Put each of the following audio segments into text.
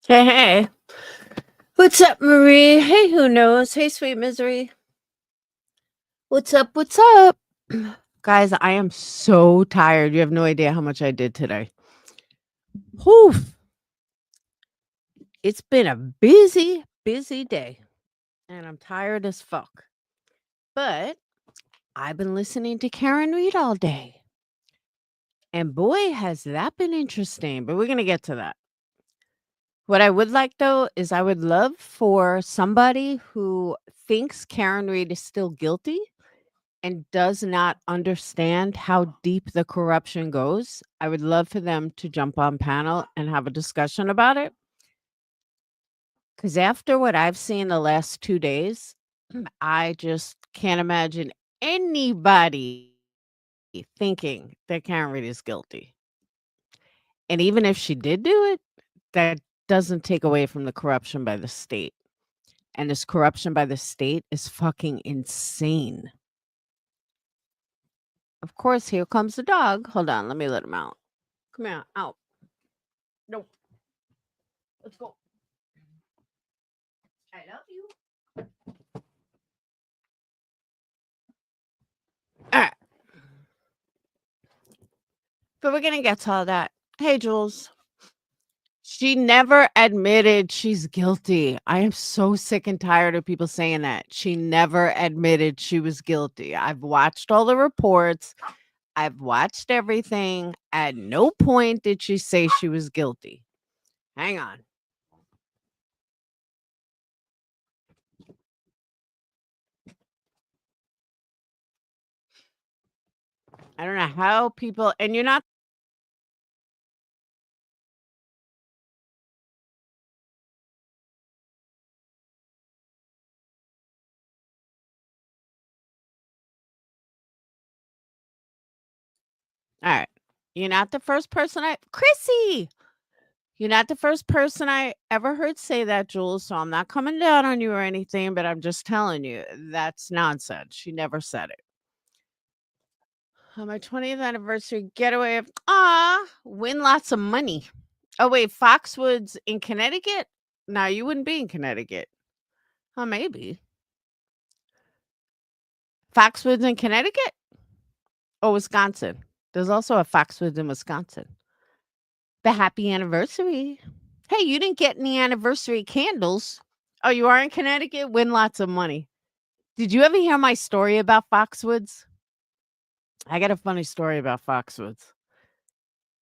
Hey, hey. What's up, Marie? Hey, who knows? Hey, sweet misery. What's up? What's up? Guys, I am so tired. You have no idea how much I did today. Whew. It's been a busy, busy day, and I'm tired as fuck. But I've been listening to Karen Reed all day. And boy, has that been interesting. But we're going to get to that. What I would like, though, is I would love for somebody who thinks Karen Reed is still guilty and does not understand how deep the corruption goes, I would love for them to jump on panel and have a discussion about it. Because after what I've seen the last 2 days, I just can't imagine anybody thinking that Karen Reed is guilty. And even if she did do it, that doesn't take away from the corruption by the state. And this corruption by the state is fucking insane. Of course, here comes the dog. Hold on, let me let him out. Come here, out. No, let's go. I love you. All right, but we're gonna get to all that. Hey, Jules. She never admitted she's guilty. I am so sick and tired of people saying that. She never admitted she was guilty. I've watched all the reports. I've watched everything. At no point did she say she was guilty. Hang on. I don't know how people, and you're not. All right. You're not the first person Chrissy. You're not the first person I ever heard say that, Jules, so I'm not coming down on you or anything, but I'm just telling you, that's nonsense. She never said it. On my 20th anniversary getaway of win lots of money. Oh, wait, Foxwoods in Connecticut? No, you wouldn't be in Connecticut. Oh, maybe. Foxwoods in Connecticut? Oh, Wisconsin. There's also a Foxwoods in Wisconsin. The happy anniversary. Hey, you didn't get any anniversary candles. Oh, you are in Connecticut? Win lots of money. Did you ever hear my story about Foxwoods? I got a funny story about Foxwoods.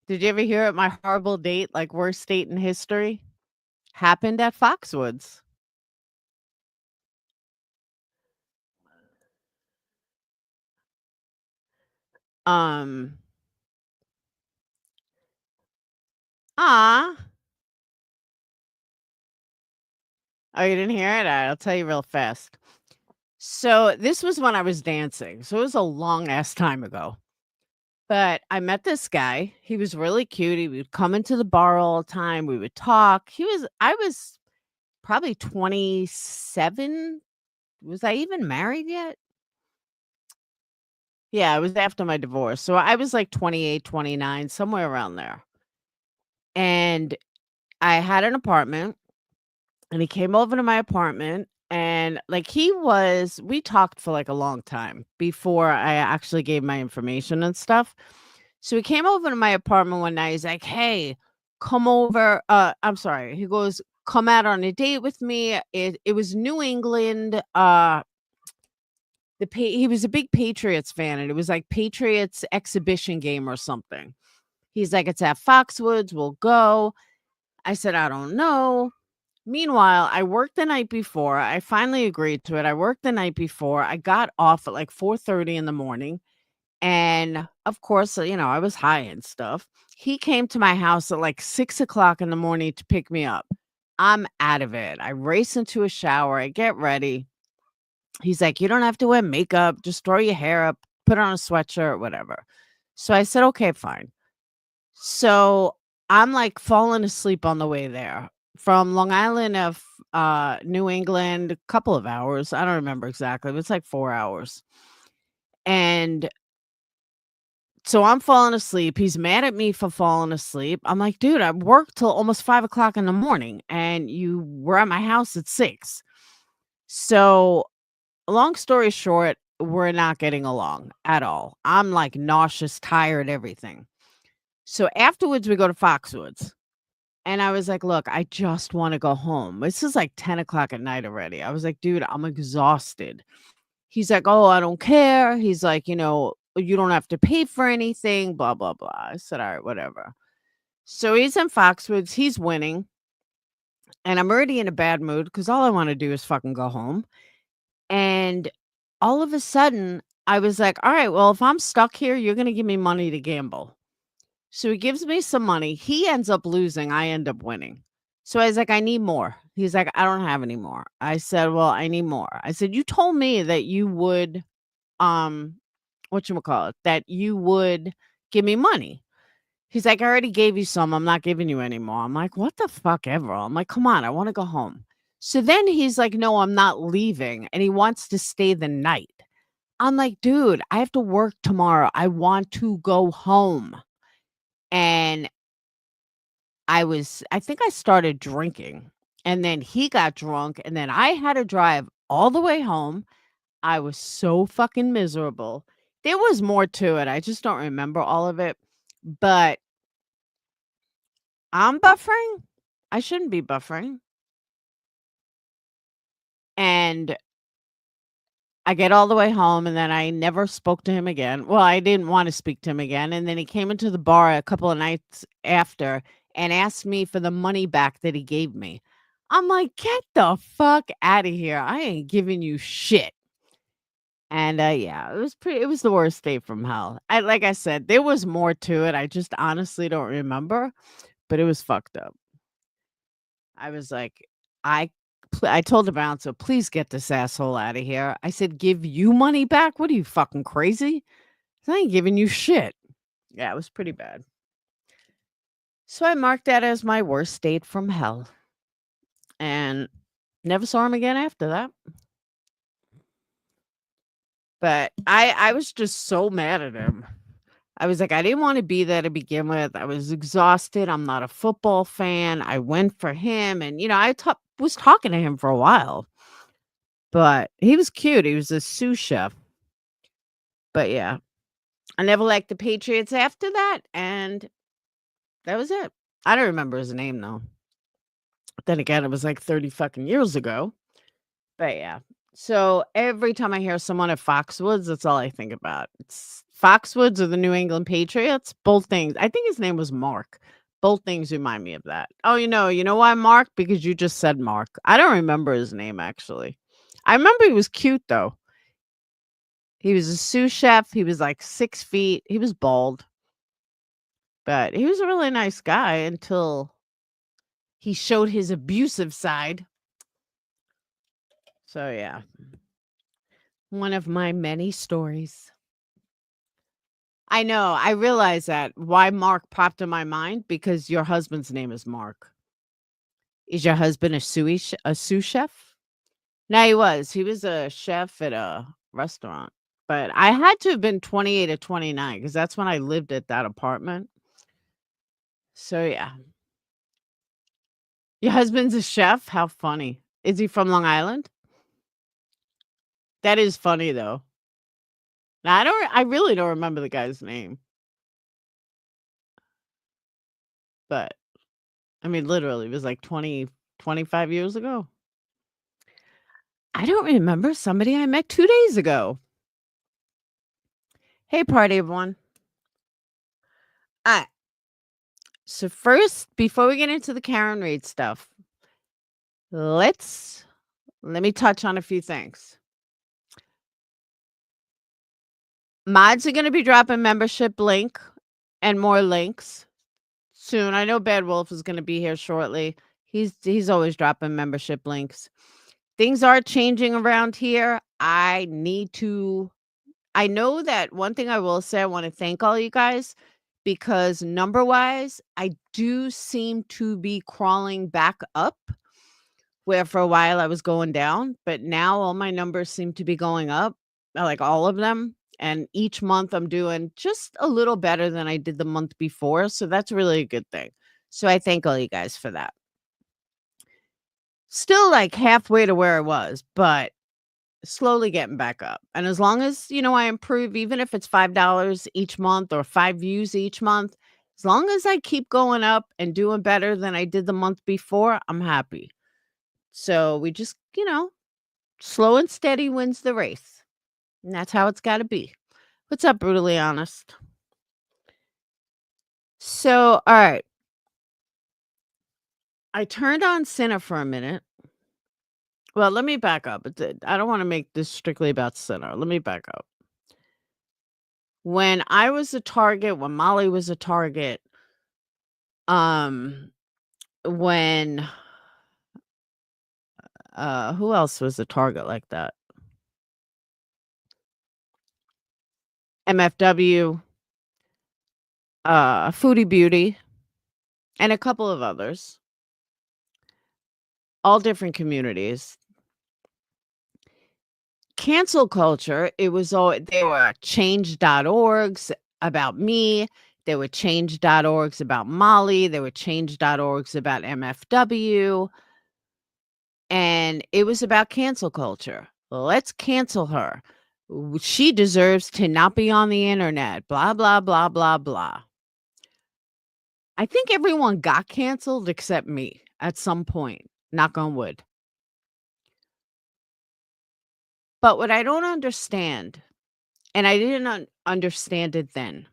Did you ever hear it? My horrible date, like worst date in history, happened at Foxwoods. Um, ah, oh, you didn't hear it? I'll tell you real fast. So this was when I was dancing. So it was a long ass time ago. But I met this guy. He was really cute. He would come into the bar all the time. We would talk. I was probably 27. Was I even married yet? Yeah, it was after my divorce. So I was like 28, 29, somewhere around there. And I had an apartment and he came over to my apartment and like we talked for like a long time before I actually gave my information and stuff. So he came over to my apartment one night. He's like, "Hey, come over." I'm sorry. He goes, "Come out on a date with me." It was New England. He was a big Patriots fan, and it was like Patriots exhibition game or something. He's like, "It's at Foxwoods. We'll go." I said, "I don't know." Meanwhile, I worked the night before. I finally agreed to it. I worked the night before. I got off at like 4:30 in the morning. And of course, I was high and stuff. He came to my house at like 6 o'clock in the morning to pick me up. I'm out of it. I race into a shower. I get ready. He's like, "You don't have to wear makeup. Just throw your hair up, put on a sweatshirt, whatever." So I said, "Okay, fine." So I'm like falling asleep on the way there from Long Island of New England, a couple of hours. I don't remember exactly. It was like 4 hours. And So I'm falling asleep. He's mad at me for falling asleep. I'm like, dude, I worked till almost 5 o'clock in the morning and you were at my house at 6. So long story short, we're not getting along at all. I'm like nauseous, tired, everything. So afterwards, we go to Foxwoods. And I was like, look, I just want to go home. This is like 10 o'clock at night already. I was like, dude, I'm exhausted. He's like, oh, I don't care. He's like, you don't have to pay for anything, blah, blah, blah. I said, all right, whatever. So he's in Foxwoods. He's winning. And I'm already in a bad mood because all I want to do is fucking go home. And all of a sudden, I was like, all right, well, if I'm stuck here, you're going to give me money to gamble. So he gives me some money. He ends up losing. I end up winning. So I was like, I need more. He's like, I don't have any more. I said, well, I need more. I said, you told me that you would, um, whatchamacallit, that you would give me money. He's like, I already gave you some. I'm not giving you any more. I'm like, what the fuck ever? I'm like, come on, I want to go home. So then he's like, no, I'm not leaving. And he wants to stay the night. I'm like, dude, I have to work tomorrow. I want to go home. And I think I started drinking and then he got drunk and then I had to drive all the way home. I was so fucking miserable. There was more to it. I just don't remember all of it, but I'm buffering. I shouldn't be buffering. And I get all the way home and then I never spoke to him again. Well, I didn't want to speak to him again. And then he came into the bar a couple of nights after and asked me for the money back that he gave me. I'm like, get the fuck out of here. I ain't giving you shit. And yeah, it was the worst day from hell. Like I said, there was more to it. I just honestly don't remember, but it was fucked up. I was like, I I told the bouncer, "Please get this asshole out of here." I said, "Give you money back? What are you fucking crazy? I ain't giving you shit." Yeah, it was pretty bad. So I marked that as my worst date from hell and never saw him again after that. But I was just so mad at him. I was like, I didn't want to be there to begin with. I was exhausted. I'm not a football fan. I went for him and was talking to him for a while. But he was cute. He was a sous chef. But yeah, I never liked the Patriots after that, and that was it. I don't remember his name though. Then again, it was like 30 fucking years ago. But yeah. So every time I hear someone at Foxwoods, that's all I think about. It's Foxwoods or the New England Patriots. Both things. I think his name was Mark. Both things remind me of that. Oh, you know why Mark? Because you just said Mark. I don't remember his name actually. I remember he was cute though. He was a sous chef. He was like 6 feet. He was bald, but he was a really nice guy until he showed his abusive side. So yeah, one of my many stories. I know. I realize that why Mark popped in my mind because your husband's name is Mark. Is your husband a sous chef? No, he was. He was a chef at a restaurant. But I had to have been 28 or 29 because that's when I lived at that apartment. So yeah. Your husband's a chef? How funny. Is he from Long Island? That is funny though. Now I really don't remember the guy's name. But I mean literally it was like 25 years ago. I don't remember somebody I met 2 days ago. Hey party everyone. Alright. So first, before we get into the Karen Reid stuff, let me touch on a few things. Mods are gonna be dropping membership link and more links soon. I know Bad Wolf is gonna be here shortly. He's always dropping membership links. Things are changing around here. I know that one thing I will say, I want to thank all you guys because number wise, I do seem to be crawling back up where for a while I was going down, but now all my numbers seem to be going up, like all of them. And each month I'm doing just a little better than I did the month before. So that's really a good thing. So I thank all you guys for that. Still like halfway to where I was, but slowly getting back up. And as long as, I improve, even if it's $5 each month or 5 views each month, as long as I keep going up and doing better than I did the month before, I'm happy. So we just, slow and steady wins the race. And that's how it's got to be. What's up, Brutally Honest? So, all right. I turned on Cinna for a minute. Well, let me back up. I don't want to make this strictly about Cinna. Let me back up. When I was a target, when Molly was a target, um, when who else was a target like that? MFW, Foodie Beauty, and a couple of others, all different communities. Cancel culture, it was all they were change.orgs about me, there were change.orgs about Molly, there were change.orgs about MFW, and it was about cancel culture. Let's cancel her. She deserves to not be on the internet, blah, blah, blah, blah, blah. I think everyone got canceled except me at some point, knock on wood. But what I don't understand, and I didn't understand it then,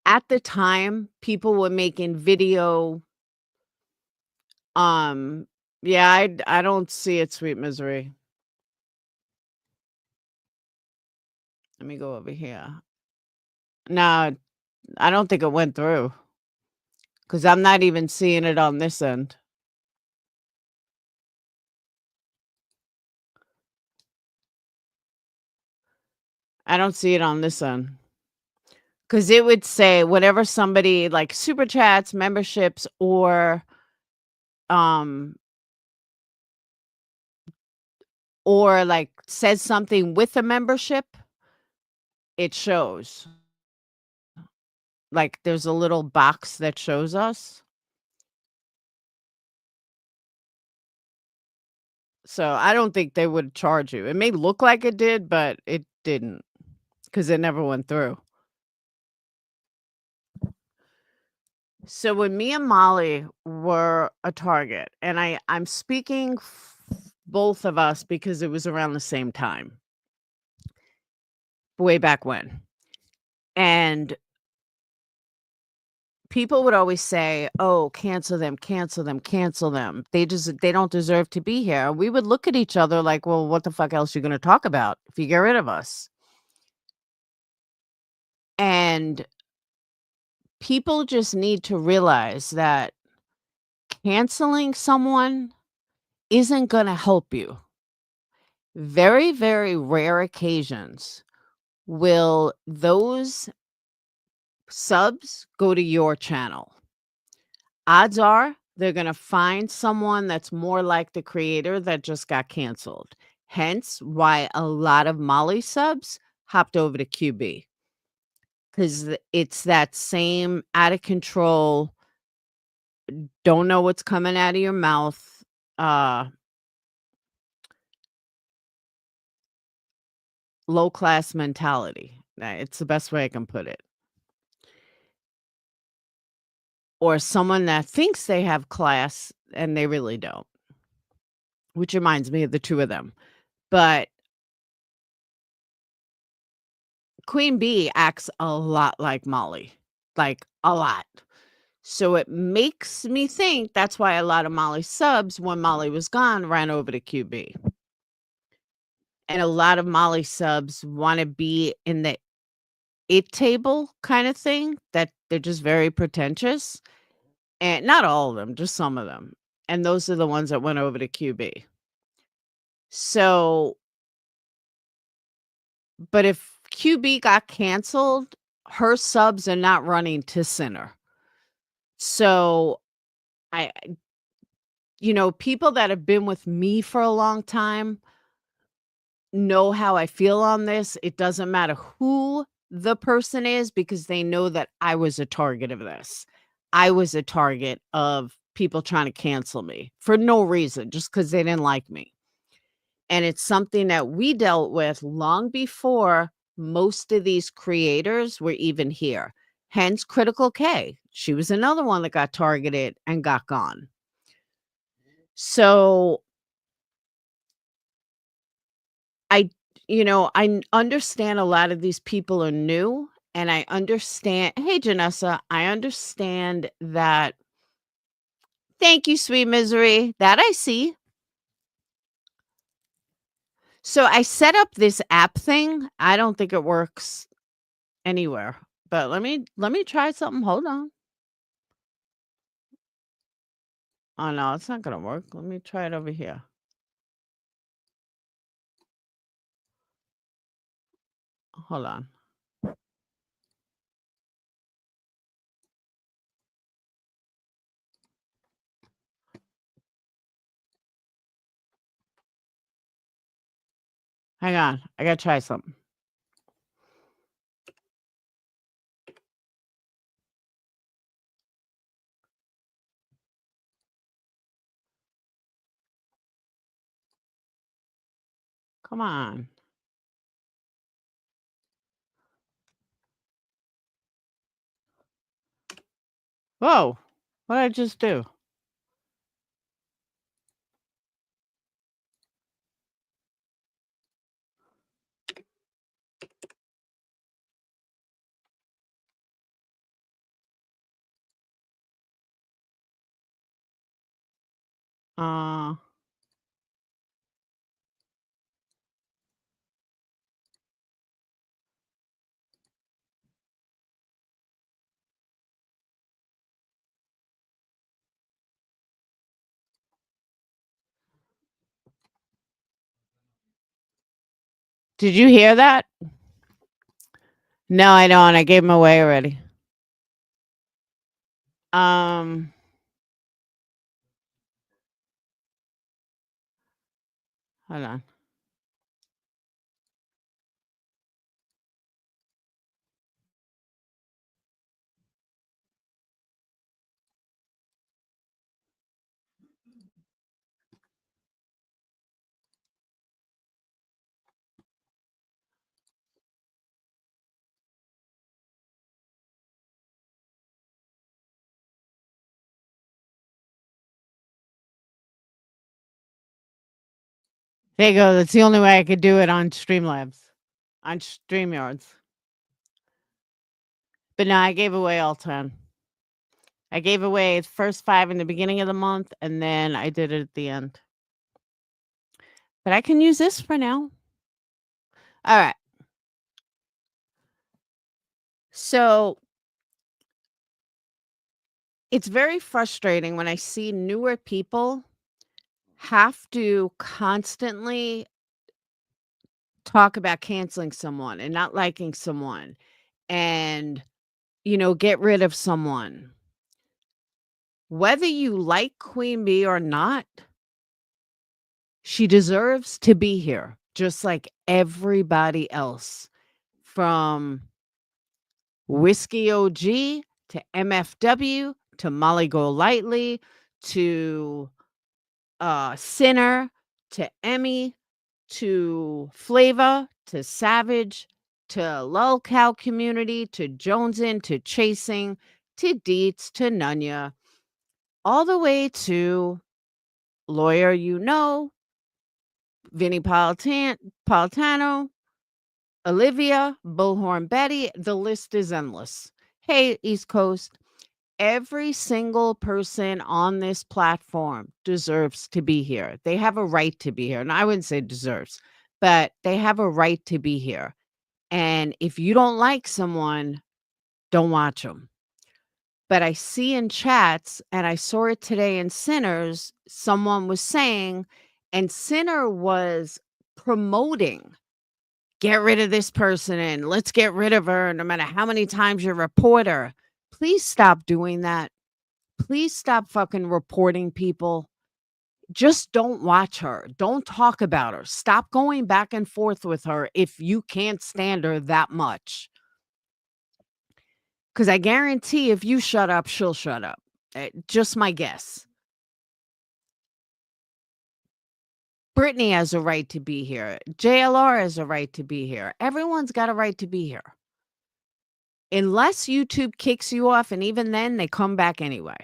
at the time, people were making video, um yeah, I don't see it, Sweet Misery. Let me go over here. No, I don't think it went through because 'cause I'm not even seeing it on this end. I don't see it on this end. Because it would say whatever somebody like super chats, memberships, um or like says something with a membership, it shows. Like there's a little box that shows us. So I don't think they would charge you. It may look like it did, but it didn't because it never went through. So when me and Molly were a target, and I'm speaking both of us because it was around the same time, way back when. And people would always say, "Oh, cancel them, cancel them, cancel them. They don't deserve to be here." We would look at each other like, "Well, what the fuck else are you gonna talk about if you get rid of us?" And people just need to realize that canceling someone isn't gonna help you. Very, very rare occasions will those subs go to your channel. Odds are they're going to find someone that's more like the creator that just got canceled. Hence why a lot of Molly subs hopped over to QB because it's that same out of control, don't know what's coming out of your mouth, uh, low class mentality. It's the best way I can put it. Or someone that thinks they have class and they really don't, which reminds me of the two of them. But Queen Bee acts a lot like Molly, like a lot. So it makes me think that's why a lot of Molly subs, when Molly was gone, ran over to QB. And a lot of Molly subs want to be in the it table kind of thing, that they're just very pretentious. And not all of them, just some of them. And those are the ones that went over to QB. So, but if QB got canceled, her subs are not running to Center. So I people that have been with me for a long time know how I feel on this. It doesn't matter who the person is because they know that I was a target of this. I was a target of people trying to cancel me for no reason, just because they didn't like me. And it's something that we dealt with long before most of these creators were even here. Hence Critical K. She was another one that got targeted and got gone. So I I understand a lot of these people are new, and I understand Hey, Janessa, I understand that. Thank you, sweet misery. That I see. So I set up this app thing. I don't think it works anywhere, but let me try something. Hold on. Oh, no, it's not gonna work. Let me try it over here. Hold on. Hang on. I gotta try something. Come on. Whoa. What did I just do? Uh, did you hear that? No, I don't. I gave them away already. Um, Hold on. There you go. That's the only way I could do it on Streamlabs, on StreamYards. But no, I gave away all 10. I gave away the first 5 in the beginning of the month, and then I did it at the end. But I can use this for now. All right. So it's very frustrating when I see newer people have to constantly talk about canceling someone and not liking someone and, get rid of someone. Whether you like Queen Bee or not, she deserves to be here, just like everybody else, from Whiskey OG to MFW to Molly Golightly to Sinner to Emmy to Flavor to Savage to Lolcow Community to Jonesin to Chasing to Deets to Nunya, all the way to Lawyer Vinnie Politiano, Olivia, Bullhorn Betty. The list is endless. Hey, East Coast, every single person on this platform deserves to be here. They have a right to be here. And I wouldn't say deserves, but they have a right to be here. And if you don't like someone, don't watch them. But I see in chats, and I saw it today in Sinners, someone was saying, and Sinner was promoting, get rid of this person and let's get rid of her no matter how many times you report her. Please stop doing that. Please stop fucking reporting people. Just don't watch her. Don't talk about her. Stop going back and forth with her if you can't stand her that much. Because I guarantee if you shut up, she'll shut up. Just my guess. Brittany has a right to be here. JLR has a right to be here. Everyone's got a right to be here. Unless YouTube kicks you off, and even then, they come back anyway.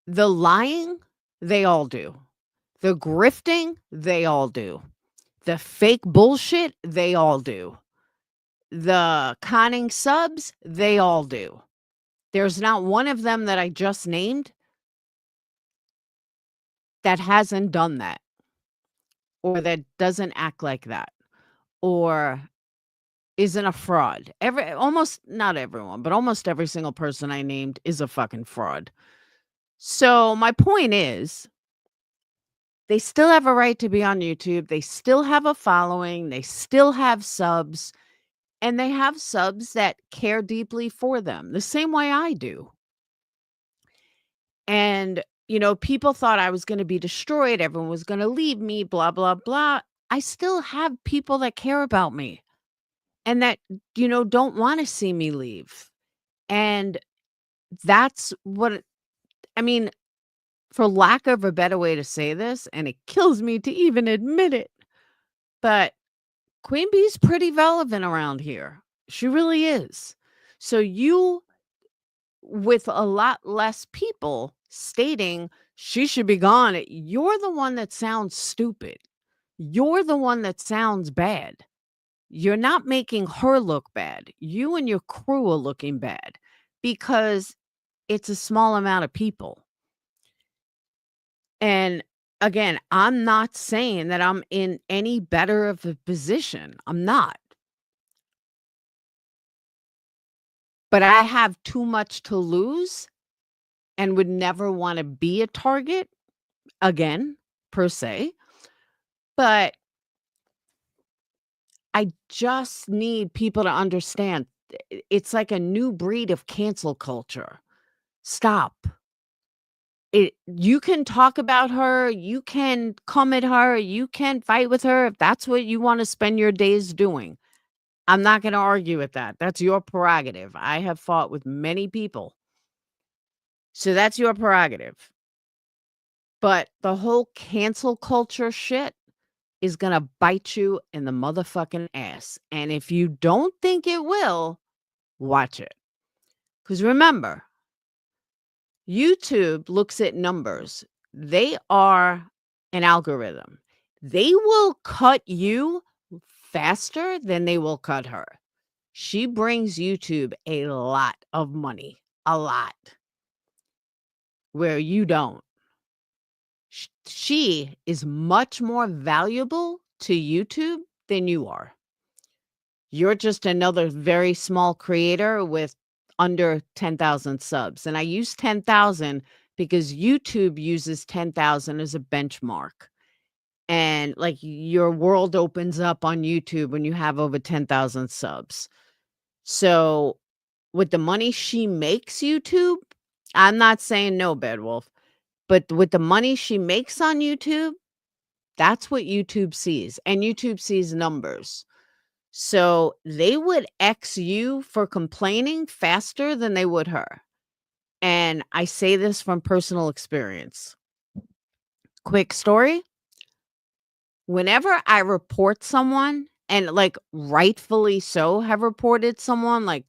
The lying, they all do. The grifting, they all do. The fake bullshit, they all do. The conning subs, they all do. There's not one of them that I just named that hasn't done that, or that doesn't act like that, or isn't a fraud. Almost not everyone, but almost every single person I named is a fucking fraud. So my point is, they still have a right to be on YouTube. They still have a following. They still have subs. And they have subs that care deeply for them, the same way I do. And, people thought I was going to be destroyed. Everyone was going to leave me, blah, blah, blah. I still have people that care about me and that, don't want to see me leave. And that's what, I mean, for lack of a better way to say this, and it kills me to even admit it, but Queen Bee's pretty relevant around here. She really is. So you, with a lot less people stating she should be gone, you're the one that sounds stupid. You're the one that sounds bad. You're not making her look bad. You and your crew are looking bad because it's a small amount of people. And again, I'm not saying that I'm in any better of a position. I'm not. But I have too much to lose and would never want to be a target again, per se. But I just need people to understand it's like a new breed of cancel culture. Stop. You can talk about her, you can come at her, you can fight with her if that's what you want to spend your days doing. I'm not going to argue with that. That's your prerogative. I have fought with many people. So that's your prerogative. But the whole cancel culture shit is going to bite you in the motherfucking ass. And if you don't think it will, watch it. Because remember, YouTube looks at numbers. They are an algorithm. They will cut you faster than they will cut her. She brings YouTube a lot of money, a lot, where you don't. She is much more valuable to YouTube than you are. You're just another very small creator with under 10,000 subs. And I use 10,000 because YouTube uses 10,000 as a benchmark. And like your world opens up on YouTube when you have over 10,000 subs. So with the money she makes YouTube, I'm not saying no, Bedwolf, but with the money she makes on YouTube, that's what YouTube sees. And YouTube sees numbers. So they would X you for complaining faster than they would her. And I say this from personal experience. Quick story. Whenever I report someone, and like rightfully so have reported someone, like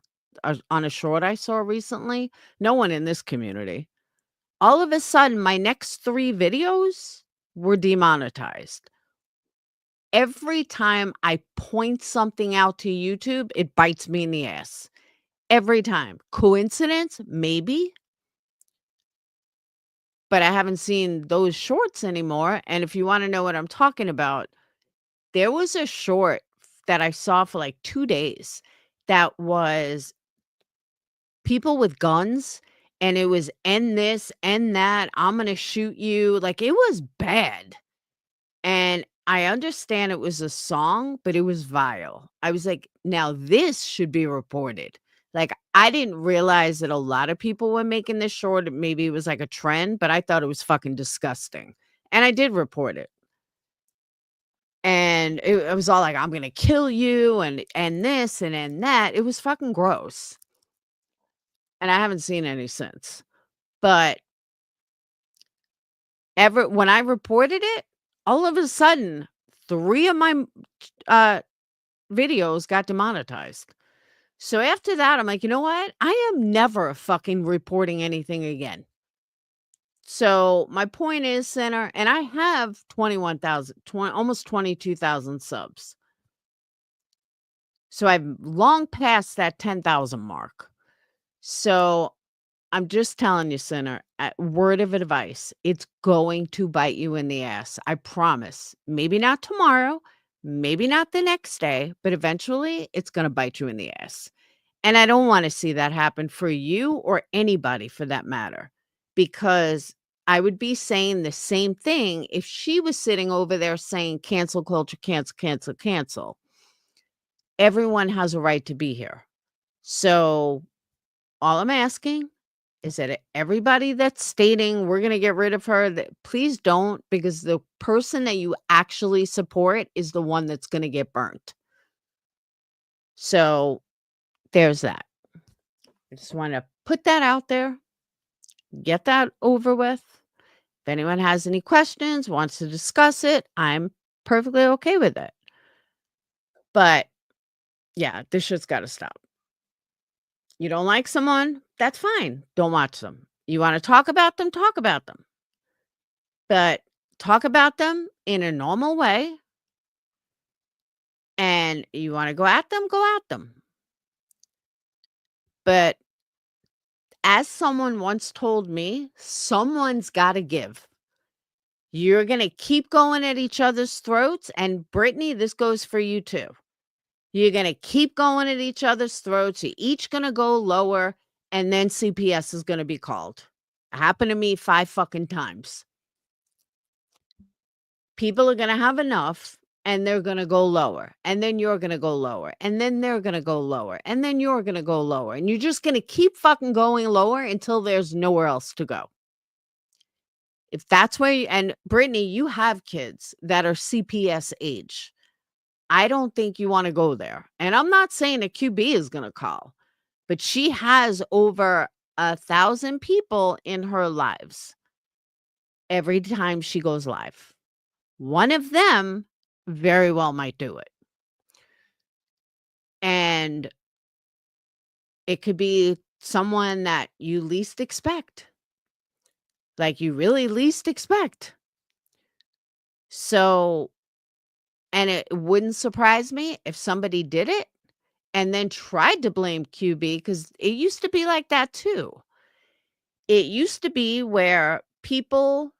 on a short I saw recently, no one in this community, all of a sudden my next 3 videos were demonetized. Every time I point something out to YouTube, it bites me in the ass. Every time. Coincidence? Maybe. But I haven't seen those shorts anymore. And if you want to know what I'm talking about, there was a short that I saw for like 2 days that was people with guns, and it was end this, end that, I'm gonna shoot you. Like it was bad. And I understand it was a song, but it was vile. I was like, now this should be reported. Like, I didn't realize that a lot of people were making this short. Maybe it was like a trend, but I thought it was fucking disgusting. And I did report it. And it was all like, "I'm gonna kill you," and this and then that. It was fucking gross. And I haven't seen any since. But ever when I reported it, all of a sudden, 3 of my uh, videos got demonetized. So after that, I'm like, "You know what? I am never fucking reporting anything again." So my point is, Center, and I have 21,000, almost 22,000 subs. So I've long passed that 10,000 mark. So I'm just telling you, Sinner, word of advice. It's going to bite you in the ass. I promise. Maybe not tomorrow, maybe not the next day, but eventually it's going to bite you in the ass. And I don't want to see that happen for you or anybody for that matter, because I would be saying the same thing if she was sitting over there saying cancel culture, cancel, cancel, cancel. Everyone has a right to be here. So all I'm asking is that everybody that's stating we're going to get rid of her, that please don't, because the person that you actually support is the one that's going to get burnt. So there's that. I just want to put that out there, get that over with. If anyone has any questions, wants to discuss it, I'm perfectly okay with it. But yeah, this shit's got to stop. You don't like someone? That's fine. Don't watch them. You want to talk about them? Talk about them. But talk about them in a normal way. And you want to go at them? Go at them. But as someone once told me, someone's got to give. You're going to keep going at each other's throats. And Brittany, this goes for you too. You're going to keep going at each other's throats. You're each going to go lower. And then CPS is going to be called. It happened to me 5 fucking times. People are going to have enough and they're going to go lower. And then you're going to go lower. And then they're going to go lower. And then you're going to go lower. And you're just going to keep fucking going lower until there's nowhere else to go. If that's where you, and Brittany, you have kids that are CPS age. I don't think you want to go there. And I'm not saying a QB is going to call, but she has over 1,000 people in her lives every time she goes live. One of them very well might do it. And it could be someone that you least expect. Like you really least expect. So, and it wouldn't surprise me if somebody did it and then tried to blame QB, because it used to be like that too. It used to be where people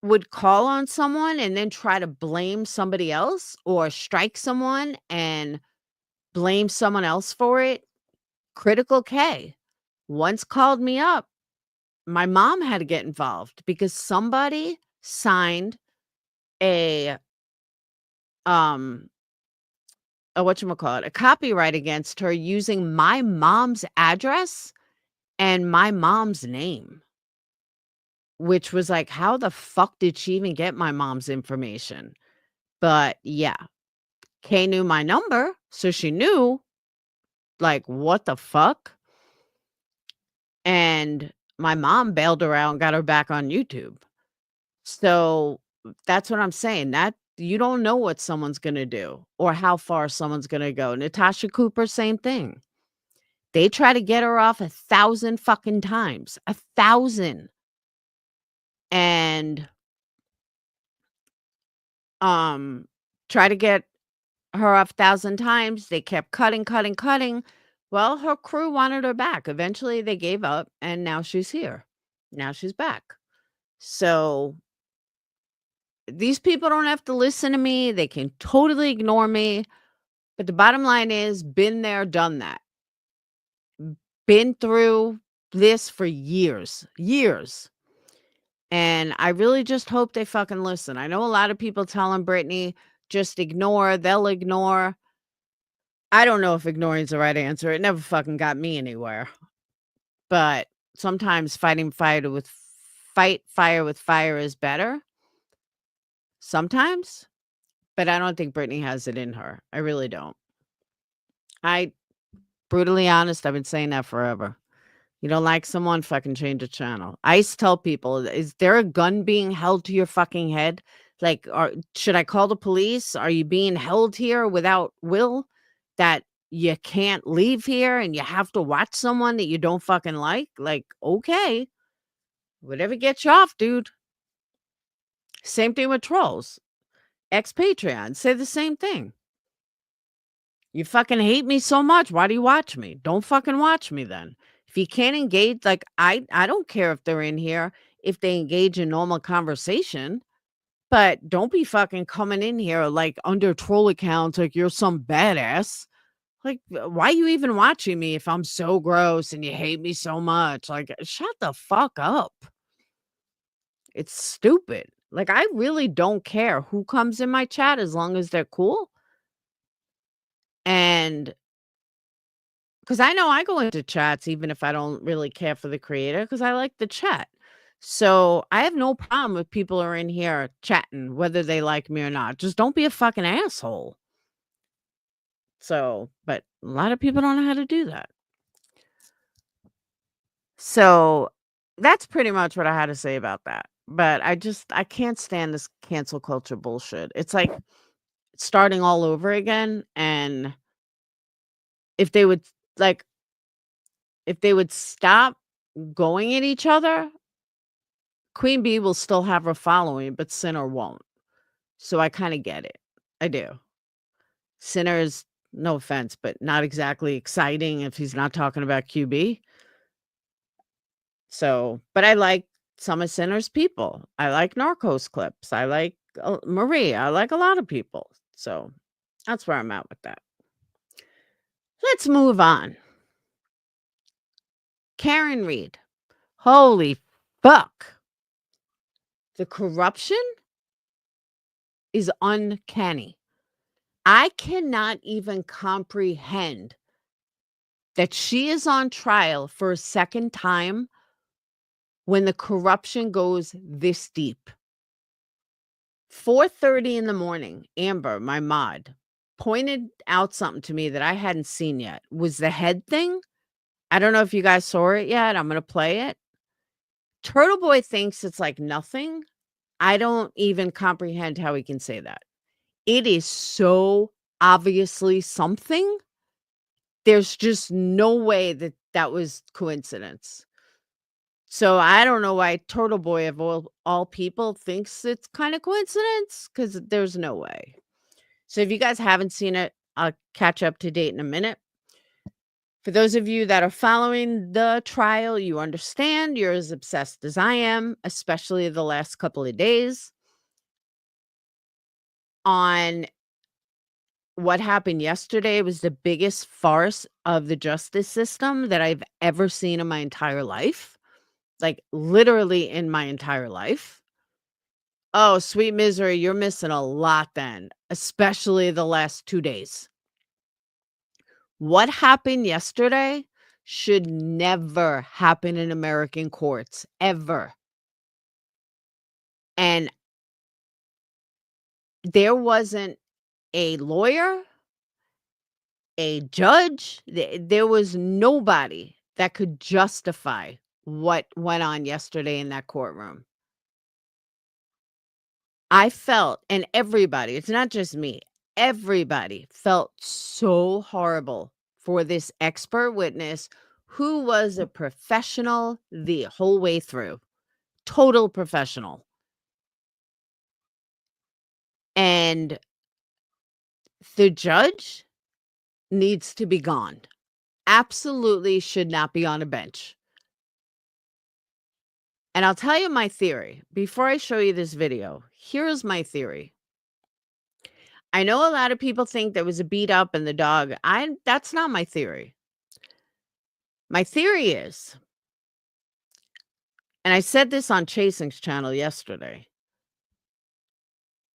would call on someone and then try to blame somebody else or strike someone and blame someone else for it. Critical K once called me up. My mom had to get involved because somebody signed a a copyright against her using my mom's address and my mom's name, which was like, how the fuck did she even get my mom's information? But yeah, Kay knew my number, so she knew, like, what the fuck? And my mom bailed her out and got her back on YouTube. So that's what I'm saying. That you don't know what someone's gonna do or how far someone's gonna go. Natasha Cooper, same thing. They try to get her off 1,000 fucking times. 1,000. And try to get her off 1,000 times. They kept cutting, cutting, cutting. Well, her crew wanted her back. Eventually they gave up and now she's here. Now she's back. So these people don't have to listen to me. They can totally ignore me. But the bottom line is, been there, done that. Been through this for years, years. And I really just hope they fucking listen. I know a lot of people telling Brittany, just ignore, they'll ignore. I don't know if ignoring is the right answer. It never fucking got me anywhere. But sometimes fight fire with fire is better. Sometimes, but I don't think Britney has it in her. I really don't. I brutally honest, I've been saying that forever. You don't like someone, fucking change the channel. I used to tell people, is there a gun being held to your fucking head? Like, should I call the police? Are you being held here without will? That you can't leave here and you have to watch someone that you don't fucking like? Like, okay, whatever gets you off, dude. Same thing with trolls. Ex Patreon say the same thing. You fucking hate me so much. Why do you watch me? Don't fucking watch me then. If you can't engage, like I don't care if they're in here, if they engage in normal conversation, but don't be fucking coming in here like under troll accounts like you're some badass. Like, why are you even watching me if I'm so gross and you hate me so much? Like, shut the fuck up. It's stupid. Like, I really don't care who comes in my chat as long as they're cool. And because I know I go into chats even if I don't really care for the creator because I like the chat. So I have no problem with people who are in here chatting, whether they like me or not. Just don't be a fucking asshole. So, but a lot of people don't know how to do that. So that's pretty much what I had to say about that. But I can't stand this cancel culture bullshit. It's like starting all over again. And if they would like, if they would stop going at each other, Queen Bee will still have her following, but Sinner won't. So I kinda get it. I do. Sinner is, no offense, but not exactly exciting if he's not talking about QB. So, but I like some of Sinner's people. I like Narcos clips. I like, Marie. I like a lot of people. So, that's where I'm at with that. Let's move on. Karen Reed. Holy fuck. The corruption is uncanny. I cannot even comprehend that she is on trial for a second time when the corruption goes this deep. 4:30 in the morning, Amber, my mod, pointed out something to me that I hadn't seen yet. Was the head thing? I don't know if you guys saw it yet. I'm gonna play it. Turtle Boy thinks it's like nothing. I don't even comprehend how he can say that. It is so obviously something. There's just no way that that was coincidence. So I don't know why Turtle Boy of all people thinks it's kind of coincidence because there's no way. So if you guys haven't seen it, I'll catch up to date in a minute. For those of you that are following the trial, you understand you're as obsessed as I am, especially the last couple of days on what happened yesterday was the biggest farce of the justice system that I've ever seen in my entire life. Like literally in my entire life. Oh, sweet misery, you're missing a lot then, especially the last 2 days. What happened yesterday should never happen in American courts, ever. And there wasn't a lawyer, a judge, there was nobody that could justify what went on yesterday in that courtroom. I felt, and everybody, it's not just me, everybody felt so horrible for this expert witness who was a professional the whole way through, total professional. And the judge needs to be gone. Absolutely should not be on a bench. And I'll tell you my theory. Before I show you this video, here's my theory. I know a lot of people think there was a beat up in the dog. That's not my theory. My theory is, and I said this on Chasing's channel yesterday,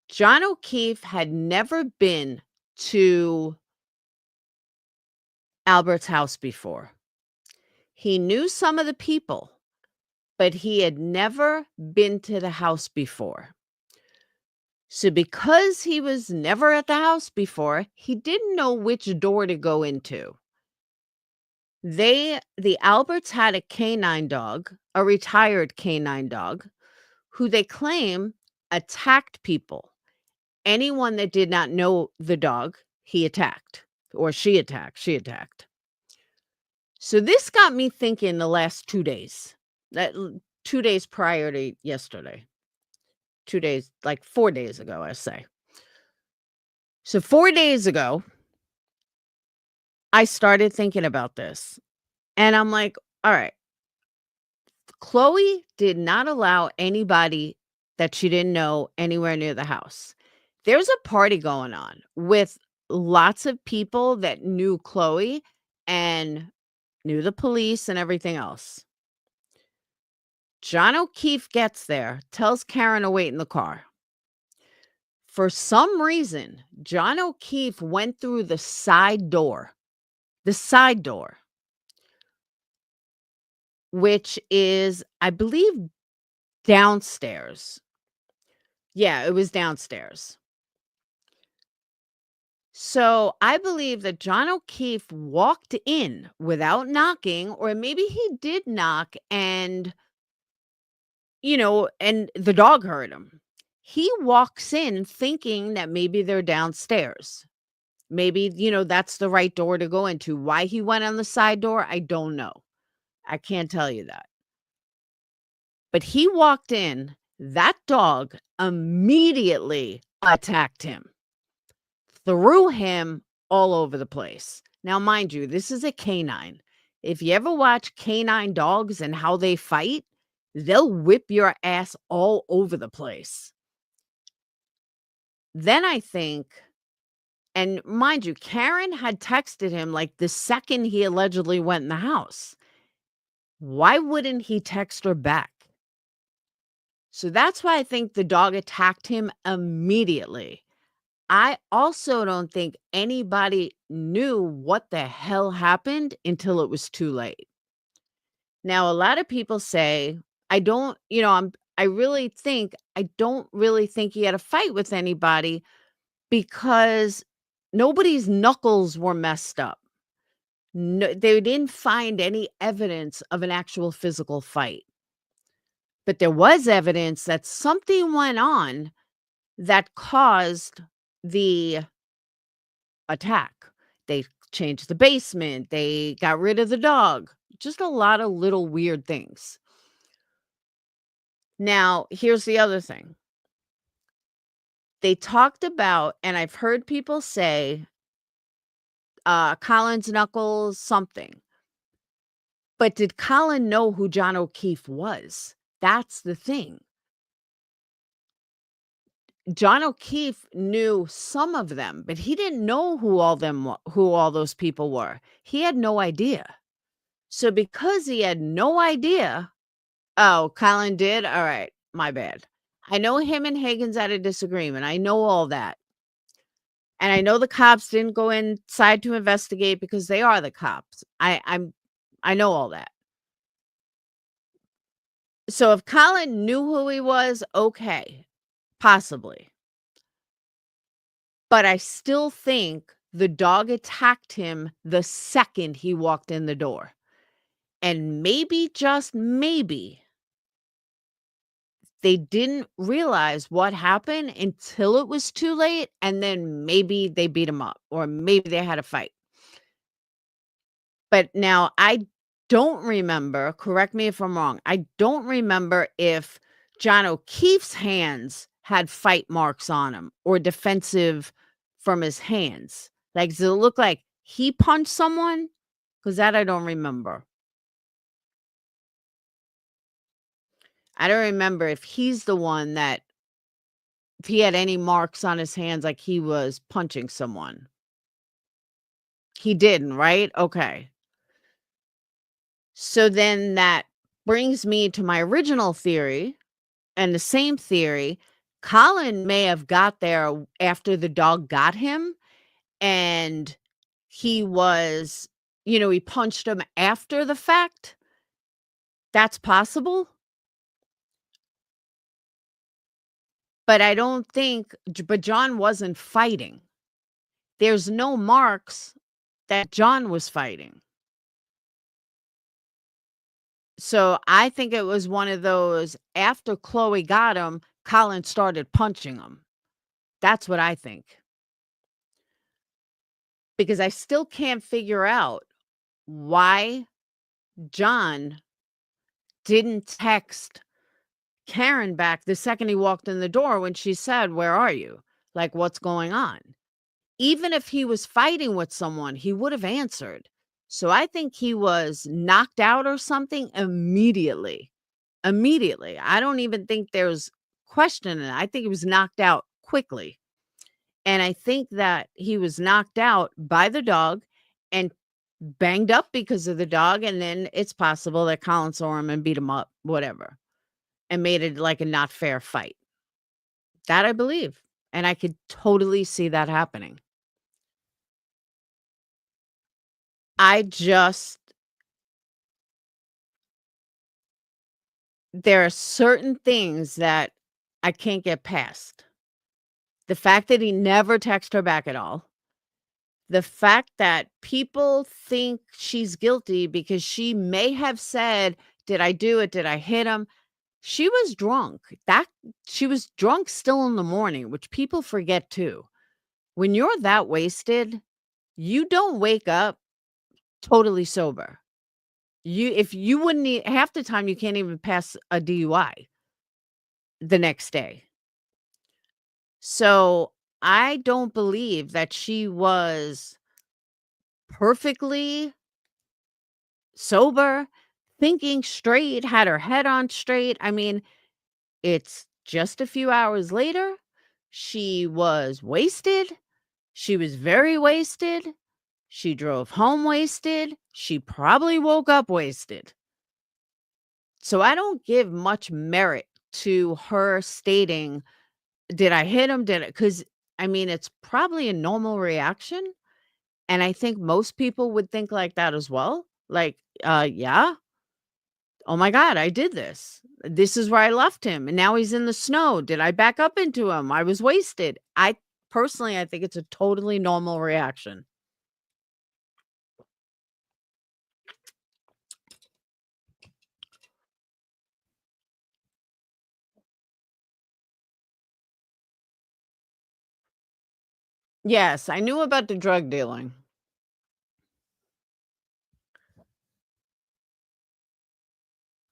John O'Keefe had never been to Albert's house before. He knew some of the people, but he had never been to the house before. So because he was never at the house before, he didn't know which door to go into. The Alberts had a canine dog, a retired canine dog, who they claim attacked people. Anyone that did not know the dog, he attacked, or she attacked. So this got me thinking the last 2 days, 2 days prior to yesterday. 2 days, like 4 days ago, I say. So 4 days ago, I started thinking about this, and I'm like, "All right, Chloe did not allow anybody that she didn't know anywhere near the house. There's a party going on with lots of people that knew Chloe and knew the police and everything else. John O'Keefe gets there, tells Karen to wait in the car. For some reason, John O'Keefe went through the side door, which is, I believe, downstairs. Yeah, it was downstairs. So I believe that John O'Keefe walked in without knocking, or maybe he did knock and, and the dog heard him. He walks in thinking that maybe they're downstairs. Maybe, that's the right door to go into. Why he went on the side door, I don't know. I can't tell you that. But he walked in, that dog immediately attacked him, threw him all over the place. Now, mind you, this is a canine. If you ever watch canine dogs and how they fight, they'll whip your ass all over the place. Then I think, and mind you, Karen had texted him like the second he allegedly went in the house. Why wouldn't he text her back? So that's why I think the dog attacked him immediately. I also don't think anybody knew what the hell happened until it was too late. Now, a lot of people say, I don't, I don't really think he had a fight with anybody because nobody's knuckles were messed up. No, they didn't find any evidence of an actual physical fight. But there was evidence that something went on that caused the attack. They changed the basement, they got rid of the dog, just a lot of little weird things. Now, here's the other thing. They talked about, and I've heard people say, Colin's knuckles, something. But did Colin know who John O'Keefe was? That's the thing. John O'Keefe knew some of them, but he didn't know who all those people were. He had no idea. So because he had no idea, oh, Colin did? All right, my bad. I know him and Hagen's had a disagreement. I know all that. And I know the cops didn't go inside to investigate because they are the cops. I know all that. So if Colin knew who he was, okay, possibly. But I still think the dog attacked him the second he walked in the door. And maybe, just maybe, they didn't realize what happened until it was too late, and then maybe they beat him up, or maybe they had a fight. But now I don't remember, correct me if I'm wrong, I don't remember if John O'Keefe's hands had fight marks on them or defensive from his hands. Like, does it look like he punched someone? Because that I don't remember. I don't remember if he's the one that, if he had any marks on his hands like he was punching someone. He didn't, right? Okay. So then that brings me to my original theory, and the same theory. Colin may have got there after the dog got him, and he was he punched him after the fact. That's possible, but I don't think but John wasn't fighting. There's no marks that John was fighting. So I think it was one of those after Chloe got him, Colin started punching him. That's what I think. Because I still can't figure out why John didn't text Karen back the second he walked in the door when she said, "Where are you? Like, what's going on?" Even if he was fighting with someone, he would have answered. So I think he was knocked out or something immediately. Immediately. I don't even think there's question in it. I think he was knocked out quickly. And I think that he was knocked out by the dog and banged up because of the dog. And then it's possible that Colin saw him and beat him up, whatever, and made it like a not fair fight. That I believe. And I could totally see that happening. I just there are certain things that I can't get past. The fact that he never texted her back at all. The fact that people think she's guilty because she may have said, "Did I do it? Did I hit him?" She was drunk. That she was drunk still in the morning, which people forget too. When you're that wasted, you don't wake up totally sober. If you wouldn't half the time you can't even pass a DUI the next day. So, I don't believe that she was perfectly sober, thinking straight, had her head on straight. I mean, it's just a few hours later. She was wasted. She was very wasted. She drove home wasted. She probably woke up wasted. So I don't give much merit to her stating, "Did I hit him? Did it?" Because I mean, it's probably a normal reaction. And I think most people would think like that as well. Like, yeah, oh my God, I did this. This is where I left him. And now he's in the snow. Did I back up into him? I was wasted. I personally, I think it's a totally normal reaction. Yes, I knew about the drug dealing.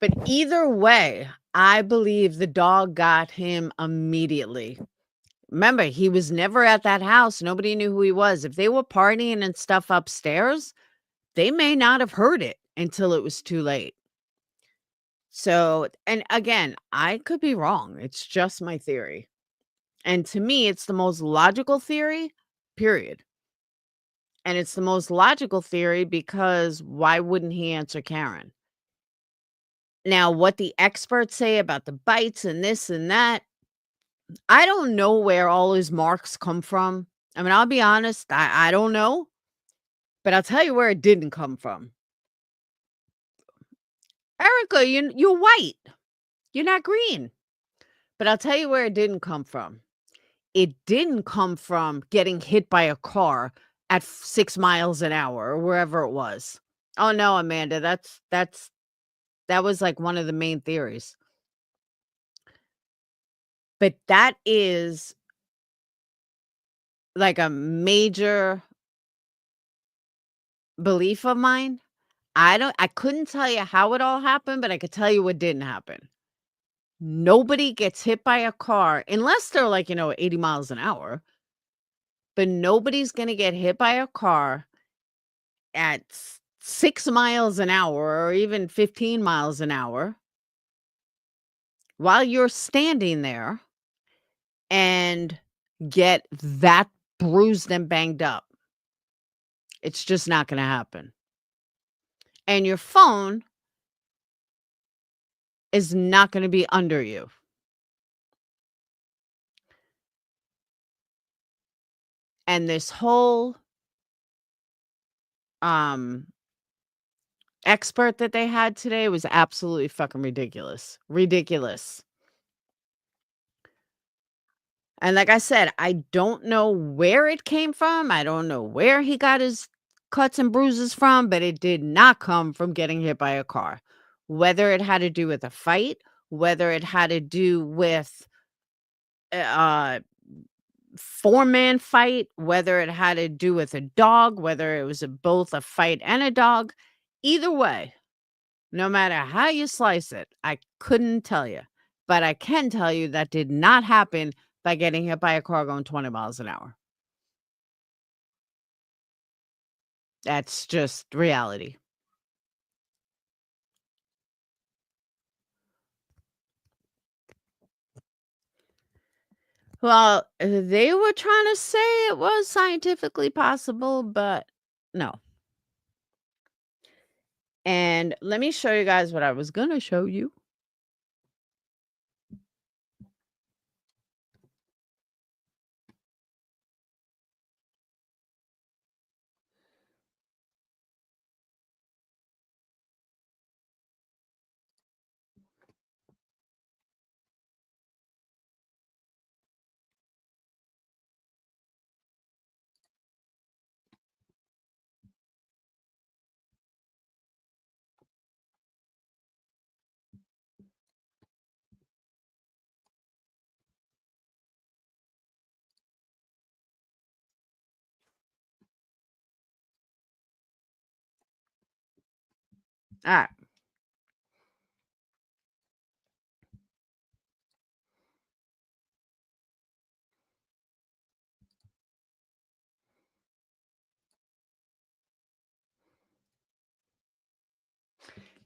But either way, I believe the dog got him immediately. Remember, he was never at that house. Nobody knew who he was. If they were partying and stuff upstairs, they may not have heard it until it was too late. So, and again, I could be wrong. It's just my theory. And to me, it's the most logical theory, period. And it's the most logical theory because why wouldn't he answer Karen? Now, what the experts say about the bites and this and that, I don't know where all his marks come from. I mean, I'll be honest, I don't know, but I'll tell you where it didn't come from. Erica, you're white. You're not green. But I'll tell you where it didn't come from. It didn't come from getting hit by a car at 6 miles an hour or wherever it was. Oh, no, Amanda, that was, like, one of the main theories. But that is, like, a major belief of mine. I couldn't tell you how it all happened, but I could tell you what didn't happen. Nobody gets hit by a car unless they're, like, 80 miles an hour, but nobody's gonna get hit by a car at 6 miles an hour or even 15 miles an hour while you're standing there and get that bruised and banged up. It's just not gonna happen. And your phone is not gonna be under you. And this whole, expert that they had today was absolutely fucking ridiculous. Ridiculous. And like I said, I don't know where it came from. I don't know where he got his cuts and bruises from, but it did not come from getting hit by a car. Whether it had to do with a fight, whether it had to do with a four-man fight, whether it had to do with a dog, whether it was both a fight and a dog, either way, no matter how you slice it, I couldn't tell you. But I can tell you that did not happen by getting hit by a car going 20 miles an hour. That's just reality. Well, they were trying to say it was scientifically possible, but no. And let me show you guys what I was going to show you. All right.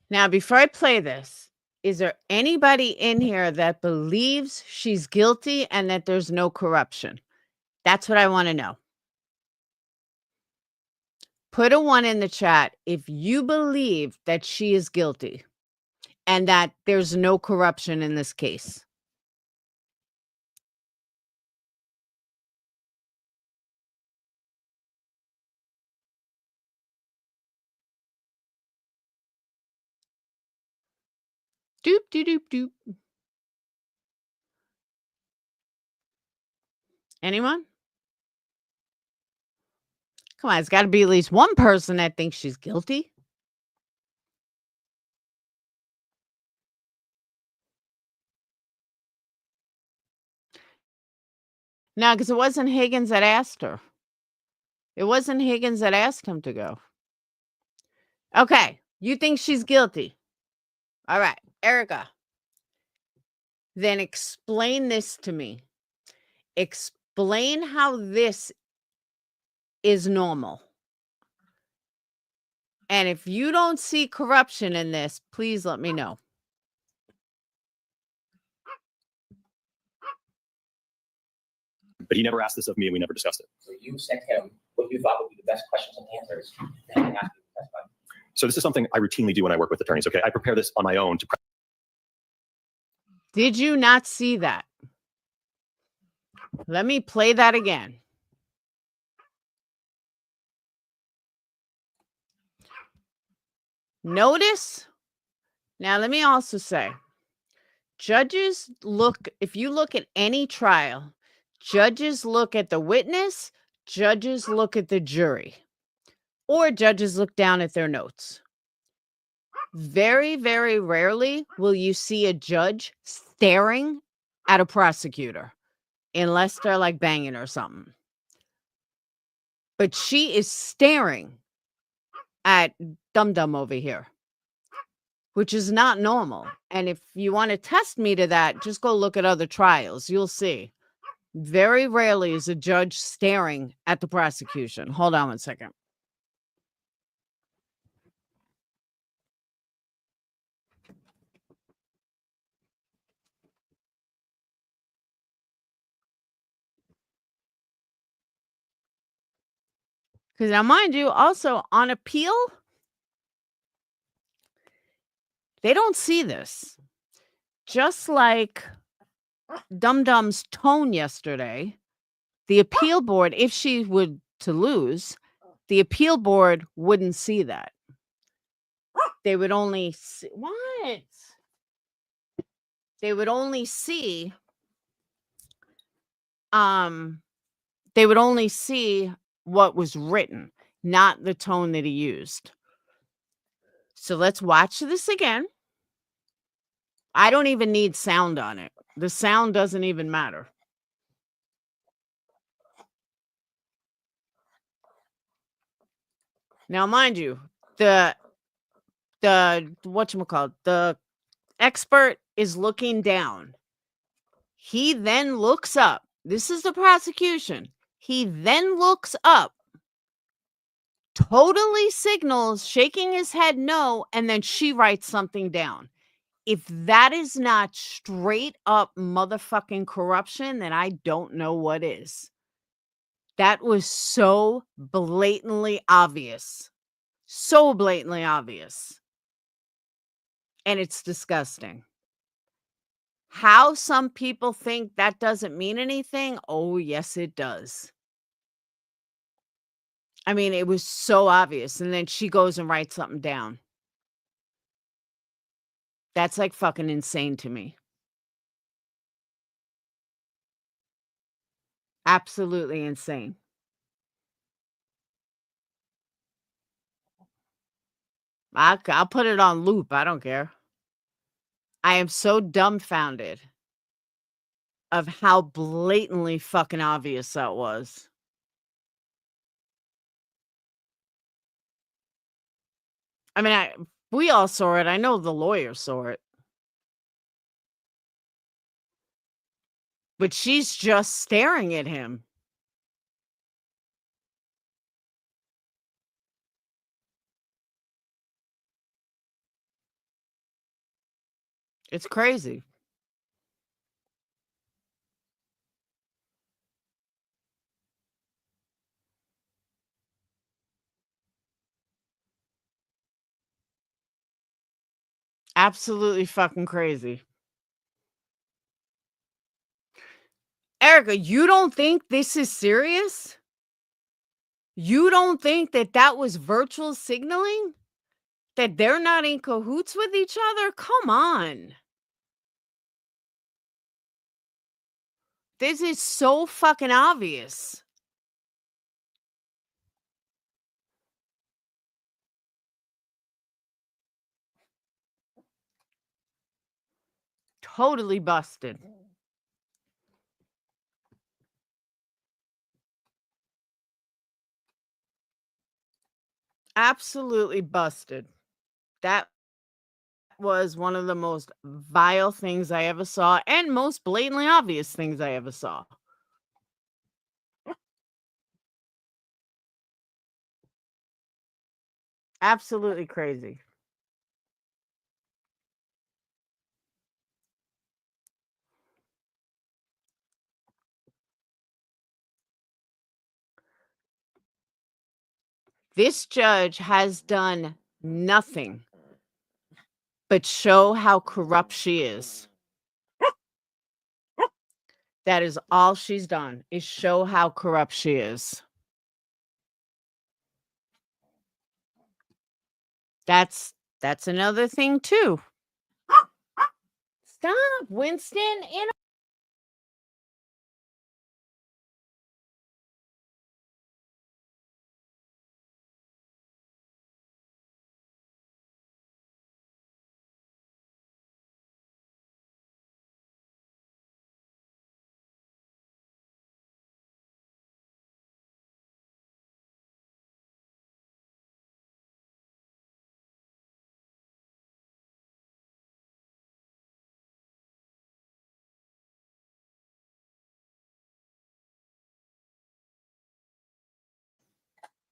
Now, before I play this, is there anybody in here that believes she's guilty and that there's no corruption? That's what I want to know. Put a 1 in the chat if you believe that she is guilty and that there's no corruption in this case. Doop, doop, doop, doop. Anyone? Come on, it's got to be at least one person that thinks she's guilty. No, because it wasn't Higgins that asked her. It wasn't Higgins that asked him to go. Okay, you think she's guilty. All right, Erica. Then explain this to me. Explain how this is normal. And if you don't see corruption in this, please let me know. But he never asked this of me and we never discussed it. So you sent him what you thought would be the best questions and answers. And he asked you to testify. So this is something I routinely do when I work with attorneys. Okay, I prepare this on my own to. Did you not see that? Let me play that again. Notice. Now, let me also say, judges look, if you look at any trial, judges look at the witness, judges look at the jury, or judges look down at their notes. Very, very rarely will you see a judge staring at a prosecutor unless they're like banging or something. But she is staring at Dum-Dum over here, which is not normal. And if you want to test me to that, just go look at other trials. You'll see. Very rarely is a judge staring at the prosecution. Hold on one second. Because now, mind you, also on appeal, they don't see this. Just like Dum-Dum's tone yesterday, the appeal board, if she would to lose, the appeal board wouldn't see that. they would only see what? They would only see they would only see what was written, not the tone that he used. So let's watch this again. I don't even need sound on it. The sound doesn't even matter. Now, mind you, the whatchamacallit, the expert is looking down. He then looks up. This is the prosecution. He then looks up, totally signals, shaking his head no, and then she writes something down. If that is not straight up motherfucking corruption, then I don't know what is. That was so blatantly obvious. So blatantly obvious. And it's disgusting. How some people think that doesn't mean anything? Oh, yes, it does. I mean, it was so obvious. And then she goes and writes something down. That's like fucking insane to me. Absolutely insane. I'll put it on loop. I don't care. I am so dumbfounded of how blatantly fucking obvious that was. I mean, we all saw it. I know the lawyer saw it. But she's just staring at him. It's crazy. Absolutely fucking crazy. Erica, you don't think this is serious? You don't think that that was virtual signaling? That they're not in cahoots with each other? Come on. This is so fucking obvious. Totally busted. Absolutely busted. That was one of the most vile things I ever saw and most blatantly obvious things I ever saw. Absolutely crazy. This judge has done nothing but show how corrupt she is. That is all she's done, is show how corrupt she is. That's another thing too. Stop, Winston.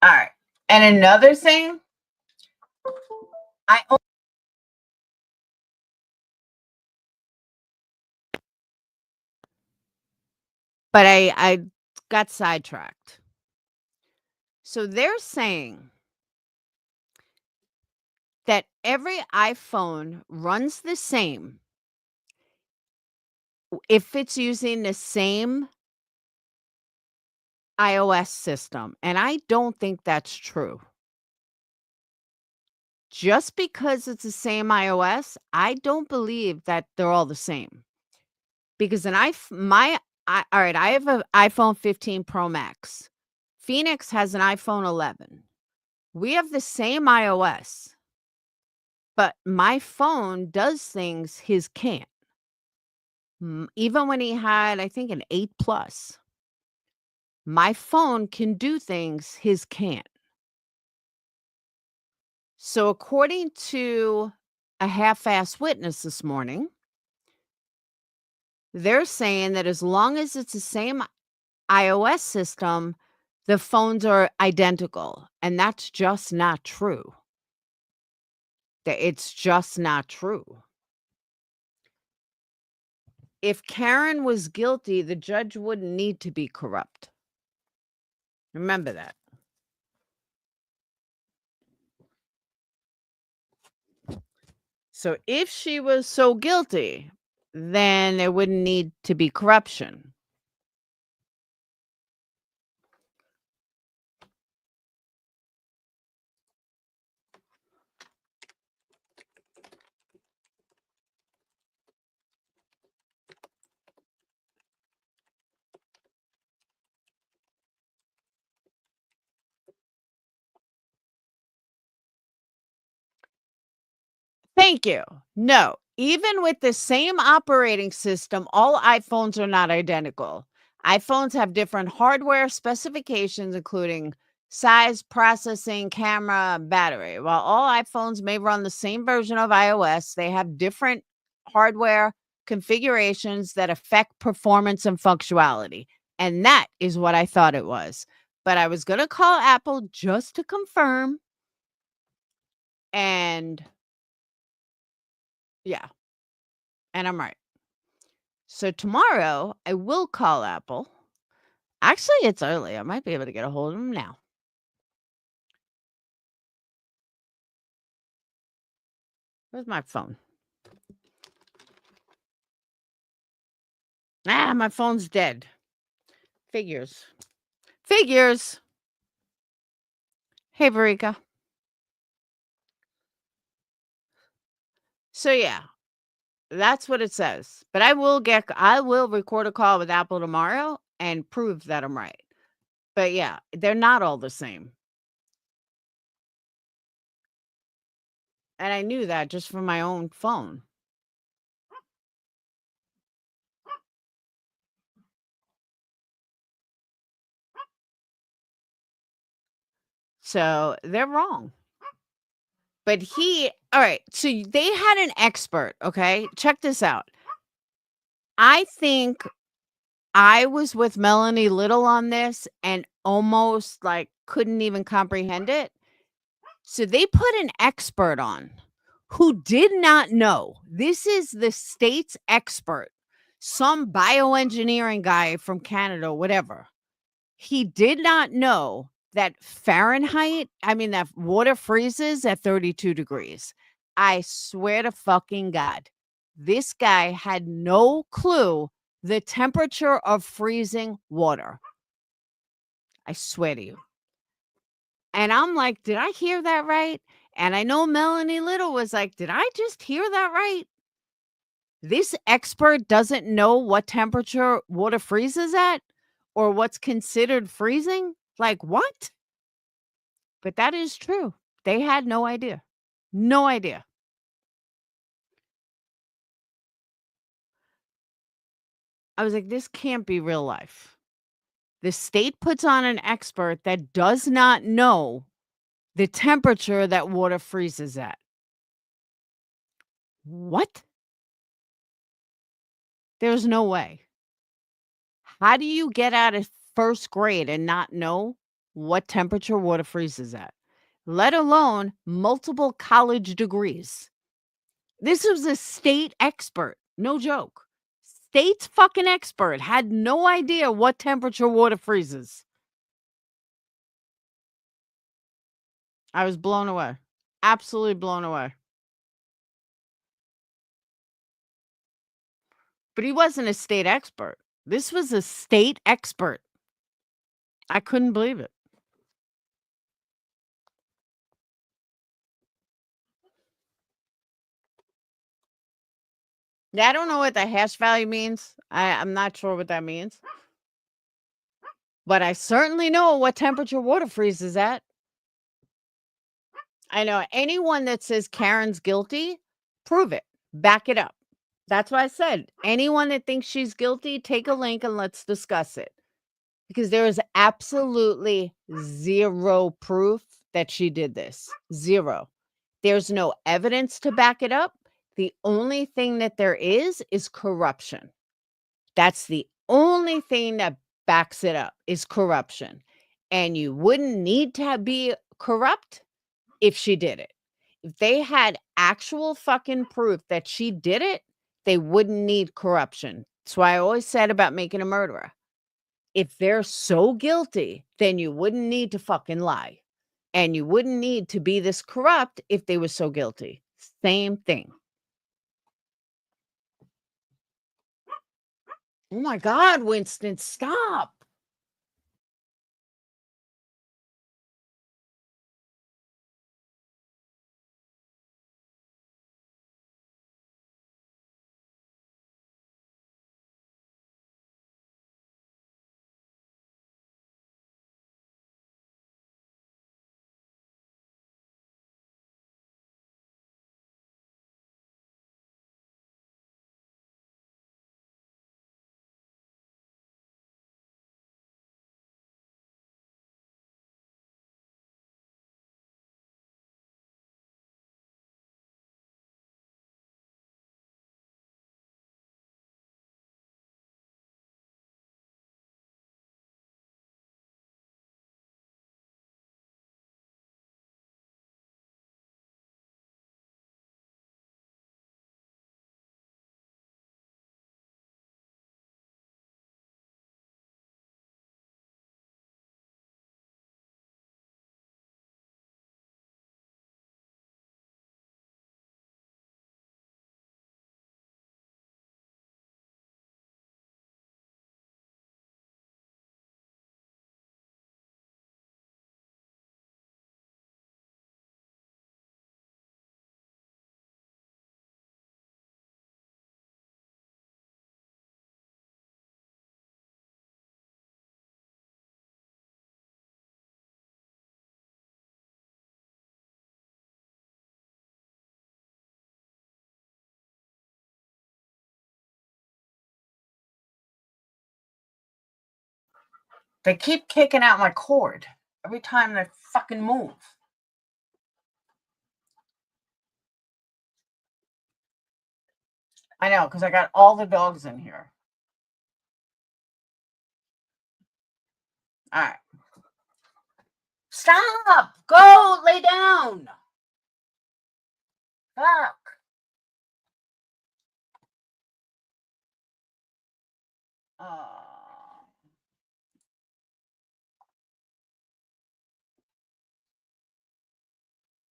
All right. And another thing, but I got sidetracked. So they're saying that every iPhone runs the same if it's using the same iOS system, and I don't think that's true. just because it's the same iOS, I don't believe that they're all the same. Because all right, I have an iPhone 15 Pro Max. Phoenix has an iPhone 11. We have the same iOS, but my phone does things his can't. Even when he had, I think, an 8 Plus, my phone can do things his can't. So according to a half-ass witness this morning, they're saying that as long as it's the same iOS system, the phones are identical, and that's just not true. It's just not true. If Karen was guilty, the judge wouldn't need to be corrupt. Remember that. So if she was so guilty, then there wouldn't need to be corruption. Thank you. No, even with the same operating system, all iPhones are not identical. iPhones have different hardware specifications, including size, processing, camera, and battery. While all iPhones may run the same version of iOS, they have different hardware configurations that affect performance and functionality. And that is what I thought it was. But I was going to call Apple just to confirm. And yeah, and I'm right. So tomorrow I will call Apple. Actually, it's early. I might be able to get a hold of them now. Where's my phone? My phone's dead. Figures. Figures. Hey, Verika. So yeah, that's what it says. But I will record a call with Apple tomorrow and prove that I'm right. But yeah, they're not all the same. And I knew that just from my own phone. So they're wrong. But all right, so they had an expert, okay? Check this out. I think I was with Melanie Little on this and almost like couldn't even comprehend it. So they put an expert on who did not know. This is the state's expert, some bioengineering guy from Canada, whatever. He did not know that that water freezes at 32 degrees. I swear to fucking God, this guy had no clue the temperature of freezing water. I swear to you. And I'm like, did I hear that right? And I know Melanie Little was like, did I just hear that right? This expert doesn't know what temperature water freezes at or what's considered freezing? Like, what? But that is true. They had no idea. No idea. I was like, this can't be real life. The state puts on an expert that does not know the temperature that water freezes at. What? There's no way. How do you get out of first grade and not know what temperature water freezes at? Let alone multiple college degrees. This was a state expert. No joke. State's fucking expert had no idea what temperature water freezes. I was blown away. Absolutely blown away. But he wasn't a state expert. This was a state expert. I couldn't believe it. Yeah, I don't know what the hash value means. I'm not sure what that means. But I certainly know what temperature water freezes at. I know anyone that says Karen's guilty, prove it. Back it up. That's why I said anyone that thinks she's guilty, take a link and let's discuss it. Because there is absolutely zero proof that she did this. Zero. There's no evidence to back it up. The only thing that there is corruption. That's the only thing that backs it up is corruption. And you wouldn't need to be corrupt if she did it. If they had actual fucking proof that she did it, they wouldn't need corruption. That's why I always said about making a murderer. If they're so guilty, then you wouldn't need to fucking lie. And you wouldn't need to be this corrupt if they were so guilty. Same thing. Oh my God, Winston, stop. They keep kicking out my cord every time they fucking move. I know, because I got all the dogs in here. All right. Stop! Go lay down! Fuck.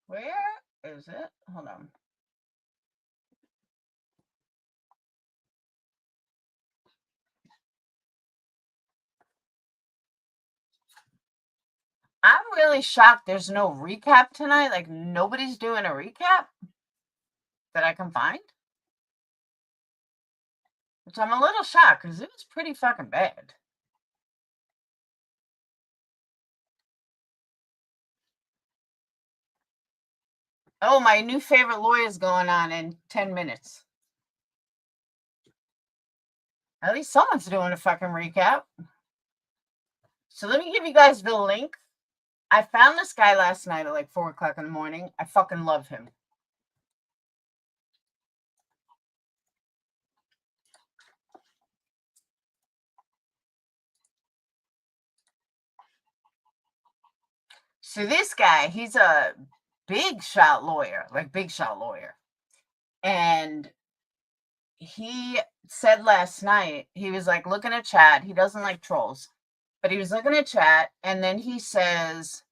Where is it? Hold on. I'm really shocked there's no recap tonight. Like, nobody's doing a recap that I can find. Which I'm a little shocked because it was pretty fucking bad. Oh, my new favorite lawyer is going on in 10 minutes. At least someone's doing a fucking recap. So let me give you guys the link. I found this guy last night at like 4 o'clock in the morning. I fucking love him. So this guy, he's a big shot lawyer, like big shot lawyer. And he said last night, he was like looking at chat. He doesn't like trolls, but he was looking at chat. And then he says,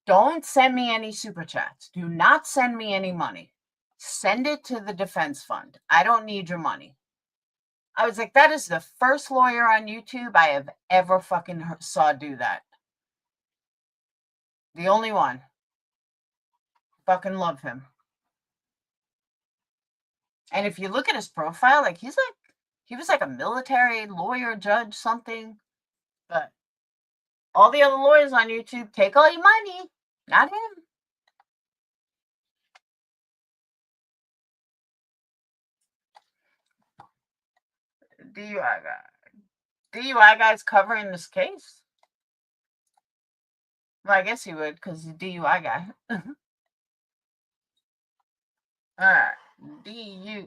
don't send me any super chats. Do not send me any money. Send it to the defense fund. I don't need your money. I was like, that is the first lawyer on YouTube I have ever fucking saw do that. The only one. Fucking love him. And if you look at his profile, like he was like a military lawyer, judge, something. But all the other lawyers on YouTube take all your money, not him. DUI guy's covering this case. Well, I guess he would because he's a DUI guy. All right, DUI.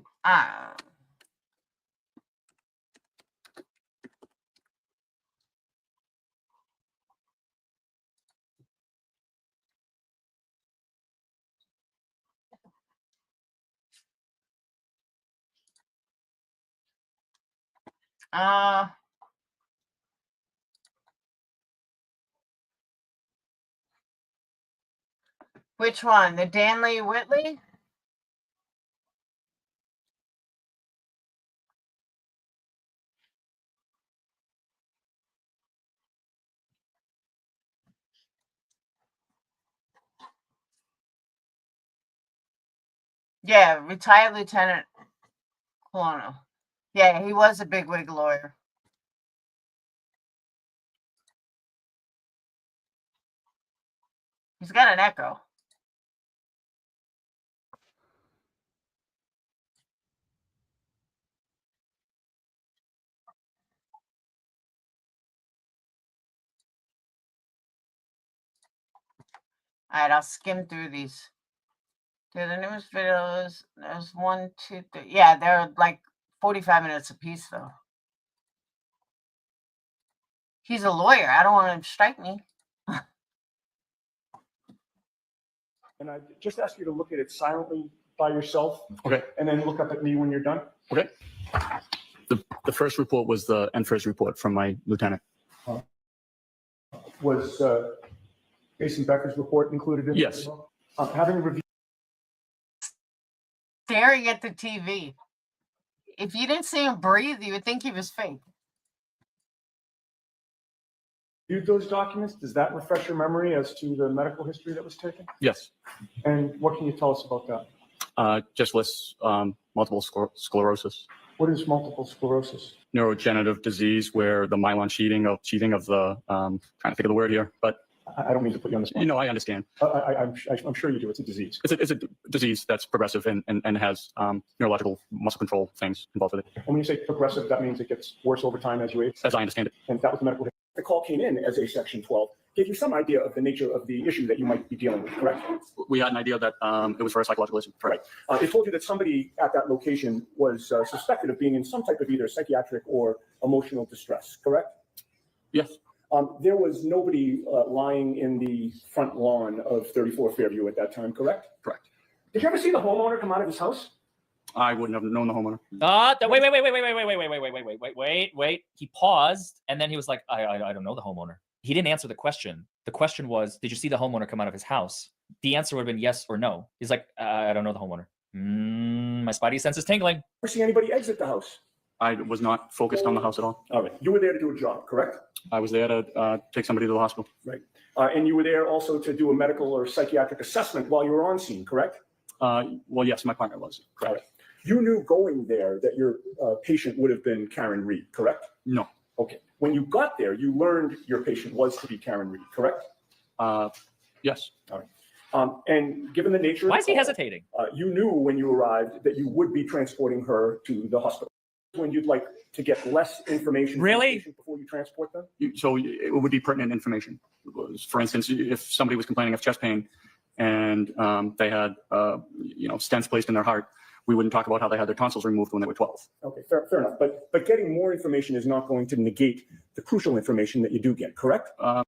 Which one? The Danley Whitley? Yeah, retired lieutenant colonel. Yeah, he was a bigwig lawyer. He's got an echo. All right, I'll skim through these. Dude, the newest videos, there's 1, 2, 3. Yeah, they're like 45 minutes a piece, though. He's a lawyer. I don't want him to strike me. And I just ask you to look at it silently by yourself. Okay. And then look up at me when you're done. Okay. The first report was the first report from my lieutenant. Was Jason Becker's report included in it? Yes. Having reviewed Staring at the TV. If you didn't see him breathe, you would think he was fake. those documents, does that refresh your memory as to the medical history that was taken? Yes. And what can you tell us about that? Just lists multiple sclerosis. What is multiple sclerosis? Neurodegenerative disease where the myelin sheathing of the, trying to think of the word here, but I don't mean to put you on the spot. I understand. I'm sure you do. It's a disease. It's a disease that's progressive and has neurological muscle control things involved with it. And when you say progressive, that means it gets worse over time as you age? As I understand it. And that was the medical history. The call came in as a Section 12, gave you some idea of the nature of the issue that you might be dealing with, correct? We had an idea that it was for a psychological issue. Correct. It told you that somebody at that location was suspected of being in some type of either psychiatric or emotional distress, correct? Yes. There was nobody lying in the front lawn of 34 Fairview at that time, correct? Correct. Did you ever see the homeowner come out of his house? I wouldn't have known the homeowner. Wait. He paused and then he was like, I don't know the homeowner. He didn't answer the question. The question was, did you see the homeowner come out of his house? The answer would have been yes or no. He's like, I don't know the homeowner. My spidey sense is tingling. Ever see anybody exit the house? I was not focused on the house at all. All right. You were there to do a job, correct? I was there to take somebody to the hospital. Right. And you were there also to do a medical or psychiatric assessment while you were on scene, correct? Well, yes, my partner was. Correct. Right. You knew going there that your patient would have been Karen Reed, correct? No. Okay. When you got there, you learned your patient was to be Karen Reed, correct? Yes. All right. And given the nature Why of is he hesitating? You knew when you arrived that you would be transporting her to the hospital. When you'd like to get less information from the Really? patient before you transport them? So it would be pertinent information. For instance, if somebody was complaining of chest pain and they had, stents placed in their heart, we wouldn't talk about how they had their tonsils removed when they were 12. Okay, fair enough. But getting more information is not going to negate the crucial information that you do get, correct? Yeah,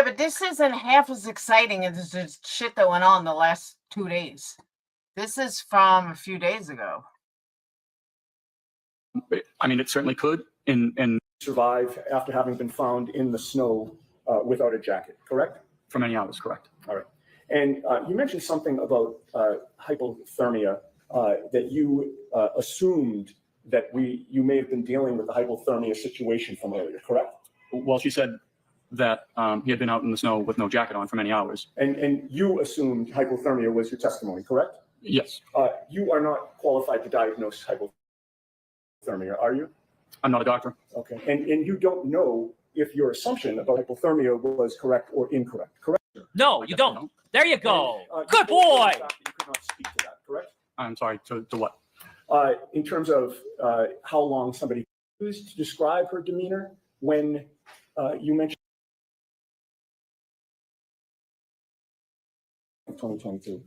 but this isn't half as exciting as the shit that went on the last 2 days. This is from a few days ago. I mean, it certainly could. And Survive after having been found in the snow without a jacket, correct? for many hours, correct. All right. And you mentioned something about hypothermia that you assumed that you may have been dealing with the hypothermia situation from earlier, correct? Well, she said that he had been out in the snow with no jacket on for many hours. And you assumed hypothermia was your testimony, correct? Yes, You are not qualified to diagnose hypothermia, are you? I'm not a doctor. Okay. And you don't know if your assumption about hypothermia was correct or incorrect, correct? No, I you guess I don't. There you go. And, you Good told me boy. the fact that you could not speak to that, correct? I'm sorry, to what? In terms of how long somebody used to describe her demeanor when you mentioned 2022.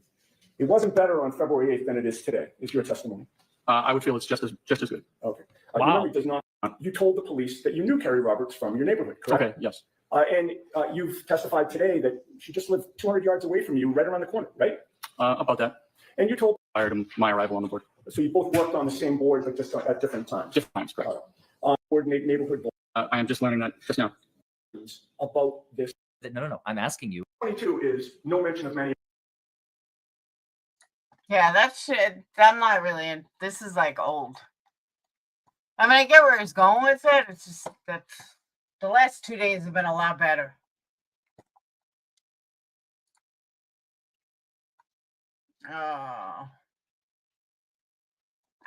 It wasn't better on February 8th than it is today, is your testimony. I would feel it's just as good. Okay. Wow. Remember, it does not. You told the police that you knew Carrie Roberts from your neighborhood, correct? Okay, yes. And you've testified today that she just lived 200 yards away from you, right around the corner, right? About that, And you told, prior to my arrival on the board. so you both worked on the same board, but just at different times. Different times, correct. Coordinate neighborhood I am just learning that just now. boards about this. No. I'm asking you. 22 is no mention of many. Yeah, that shit. I'm not really in. This is like old. I mean, I get where he's going with it. It's just that the last 2 days have been a lot better. Oh.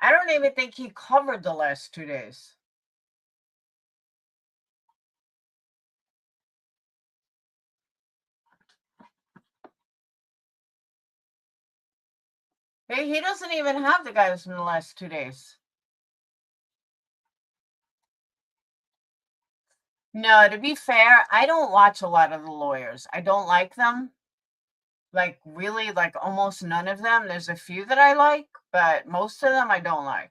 I don't even think he covered the last 2 days. Hey, he doesn't even have the guys from the last 2 days. No, to be fair, I don't watch a lot of the lawyers. I don't like them. Like, really, like almost none of them. There's a few that I like, but most of them I don't like.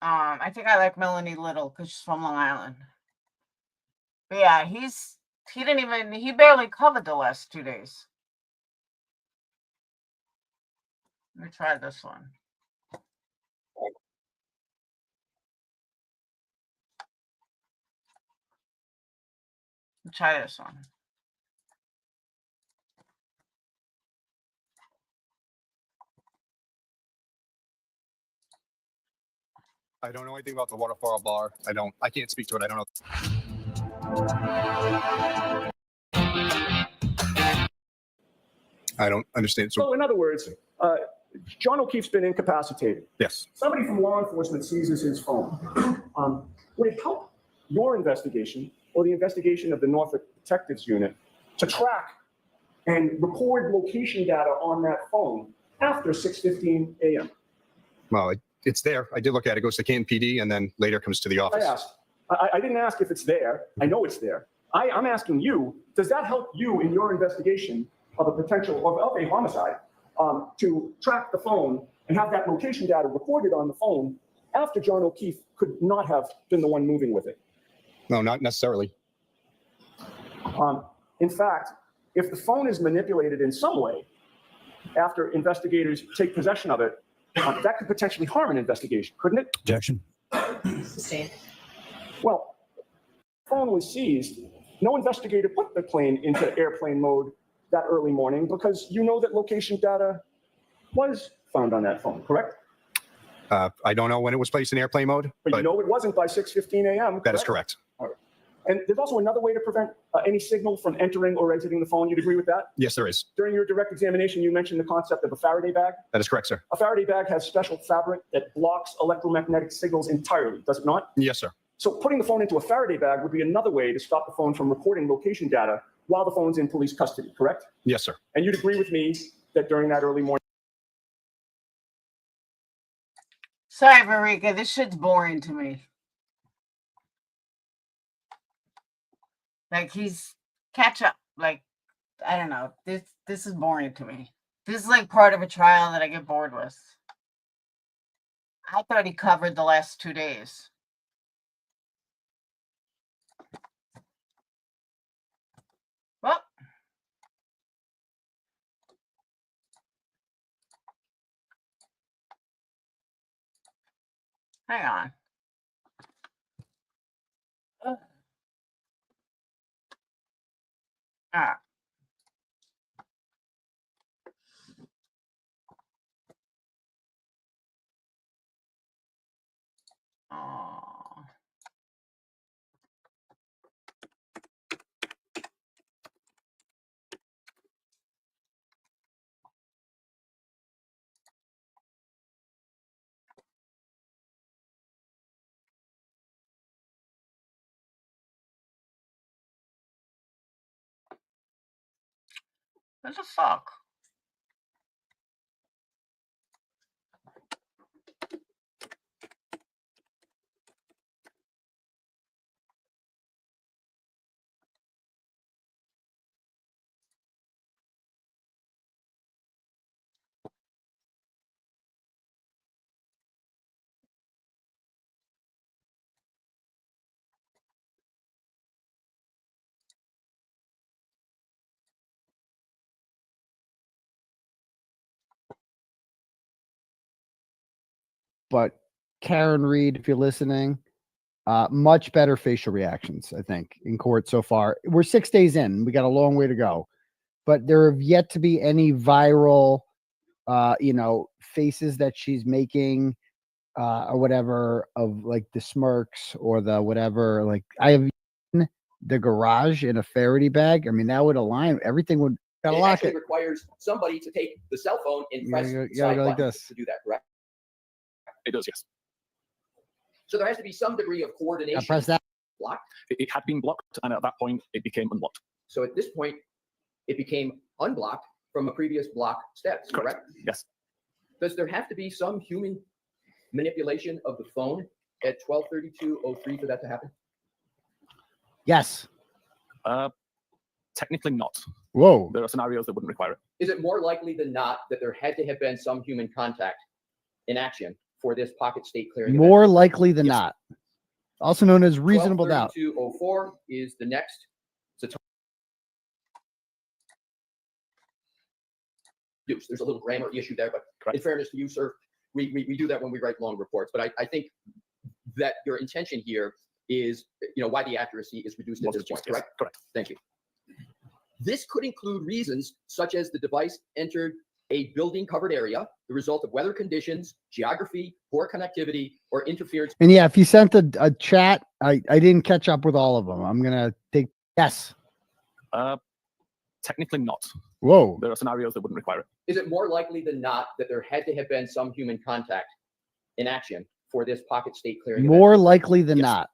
I think I like Melanie Little because she's from Long Island. But yeah, he barely covered the last 2 days. Let me try this one. Try this one. I don't know anything about the waterfall bar. I can't speak to it. I don't know. I don't understand. So, So in other words, John O'Keefe's been incapacitated. yes. Somebody from law enforcement seizes his phone. Would it help your investigation or the investigation of the Norfolk Detectives Unit to track and record location data on that phone after 6:15 a.m.? Well, it's there. I did look at it. It goes to Canton PD and then later comes to the I office. asked. I didn't ask if it's there. I know it's there. I'm asking you, does that help you in your investigation of a potential of a homicide to track the phone and have that location data recorded on the phone after John O'Keefe could not have been the one moving with it? No, not necessarily. In fact, if the phone is manipulated in some way after investigators take possession of it, that could potentially harm an investigation, couldn't it? Objection. Well, the phone was seized. No investigator put the plane into airplane mode that early morning because you know that location data was found on that phone, correct? I don't know when it was placed in airplane mode, But you know it wasn't by 6:15 a.m. that is correct. And there's also another way to prevent any signal from entering or exiting the phone. You'd agree with that? Yes, there is. During your direct examination, you mentioned the concept of a Faraday bag. That is correct, sir. A Faraday bag has special fabric that blocks electromagnetic signals entirely, does it not? Yes, sir. So putting the phone into a Faraday bag would be another way to stop the phone from recording location data while the phone's in police custody, correct? Yes, sir. And you'd agree with me that during that early morning. Sorry, Marika, this shit's boring to me. Like, he's catch up. Like, I don't know. This is boring to me. This is like part of a trial that I get bored with. I thought he covered the last 2 days. Well, hang on. Ah. Oh. What the fuck? But Karen Reed, if you're listening, much better facial reactions, I think, in court so far. We're 6 days in. We got a long way to go. But there have yet to be any viral, faces that she's making or whatever of like the smirks or the whatever. Like I have the garage in a Faraday bag. I mean, that would align. Everything would gotta It lock actually it. requires somebody to take the cell phone and You press gotta the go- side go like button this. to do that, correct? It does, yes. So there has to be some degree of Yeah, coordination. press that. Blocked. It had been blocked, and at that point, it became unblocked. So at this point, it became unblocked from a previous block steps, correct? Yes. Does there have to be some human manipulation of the phone at 12:32:03 for that to happen? Yes. Technically not. Whoa. There are scenarios that wouldn't require it. Is it more likely than not that there had to have been some human contact in action for this pocket state clearing? More likely than Yes. not. Also known as reasonable doubt. 12:32:04 is the next. Use. There's a little grammar issue there, but Correct. in fairness to you, sir, we do that when we write long reports. But I think that your intention here is, why the accuracy is reduced at this point, Yes, correct? correct. Thank you. This could include reasons such as the device entered a building covered area, the result of weather conditions, geography, poor connectivity, or interference. And yeah, if you sent a chat, I didn't catch up with all of them. I'm gonna take yes. Technically not. Whoa. There are scenarios that wouldn't require it. Is it more likely than not that there had to have been some human contact in action for this pocket state clearing? More likely than Yes. not.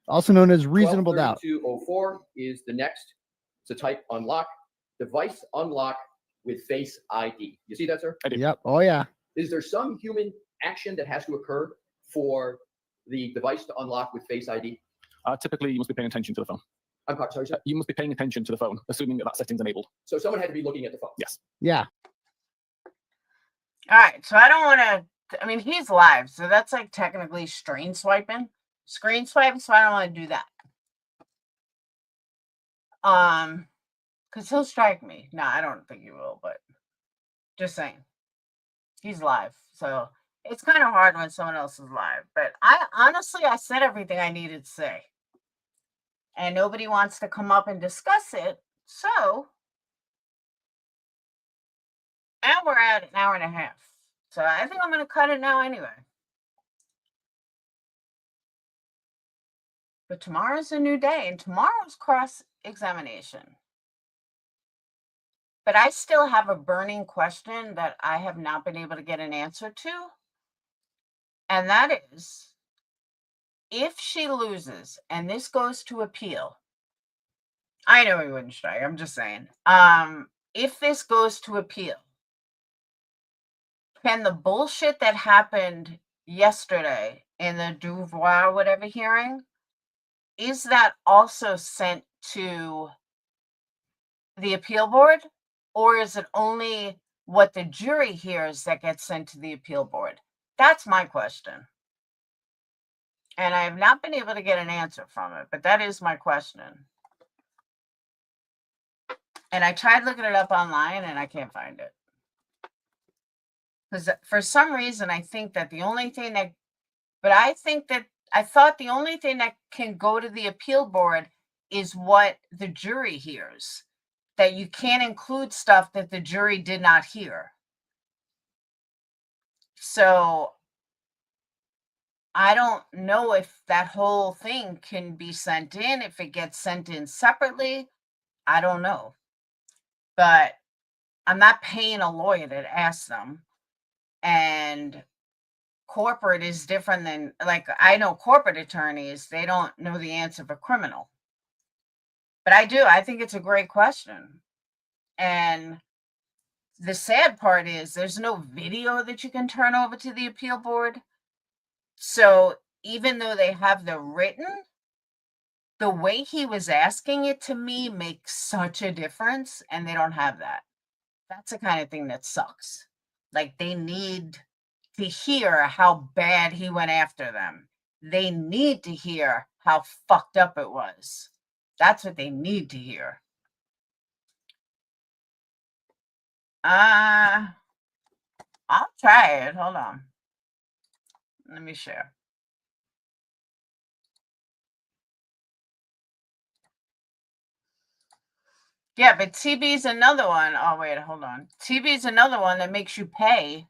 Also known as reasonable doubt. 12:32:04 is the next. So type unlock, device unlock with Face ID. You see that, sir? I do. Yep. Oh yeah. Is there some human action that has to occur for the device to unlock with Face ID? Typically, you must be paying attention to the phone. I'm sorry, sir. You must be paying attention to the phone, assuming that setting's enabled. So someone had to be looking at the phone. Yes. Yeah. All right, so I don't want to. I mean, he's live, so that's like technically screen swiping, so I don't want to do that. Because he'll strike me. No, I don't think he will, but just saying, he's live, so it's kind of hard when someone else is live. But I said everything I needed to say, and nobody wants to come up and discuss it. So, and we're at an hour and a half. So I think I'm going to cut it now anyway. But tomorrow's a new day, and tomorrow's cross-examination. But I still have a burning question that I have not been able to get an answer to. And that is, if she loses and this goes to appeal, I know he wouldn't strike, I'm just saying. If this goes to appeal, can the bullshit that happened yesterday in the Duvoir whatever hearing, is that also sent to the appeal board? Or is it only what the jury hears that gets sent to the appeal board? That's my question. And I have not been able to get an answer from it, but that is my question. And I tried looking it up online and I can't find it. Because for some reason, I think that the only thing that, I thought the only thing that can go to the appeal board is what the jury hears. That you can't include stuff that the jury did not hear. So I don't know if that whole thing can be sent in, if it gets sent in separately. I don't know. But I'm not paying a lawyer to ask them. And corporate is different than, like, I know corporate attorneys, they don't know the answer for criminal. But I do. I think it's a great question. And the sad part is there's no video that you can turn over to the appeal board. So even though they have the written, the way he was asking it to me makes such a difference, and they don't have that. That's the kind of thing that sucks. Like, they need to hear how bad he went after them. They need to hear how fucked up it was. That's what they need to hear. I'll try it. Hold on. Let me share. Yeah, but TB's another one. Oh, wait, hold on. TB's another one that makes you pay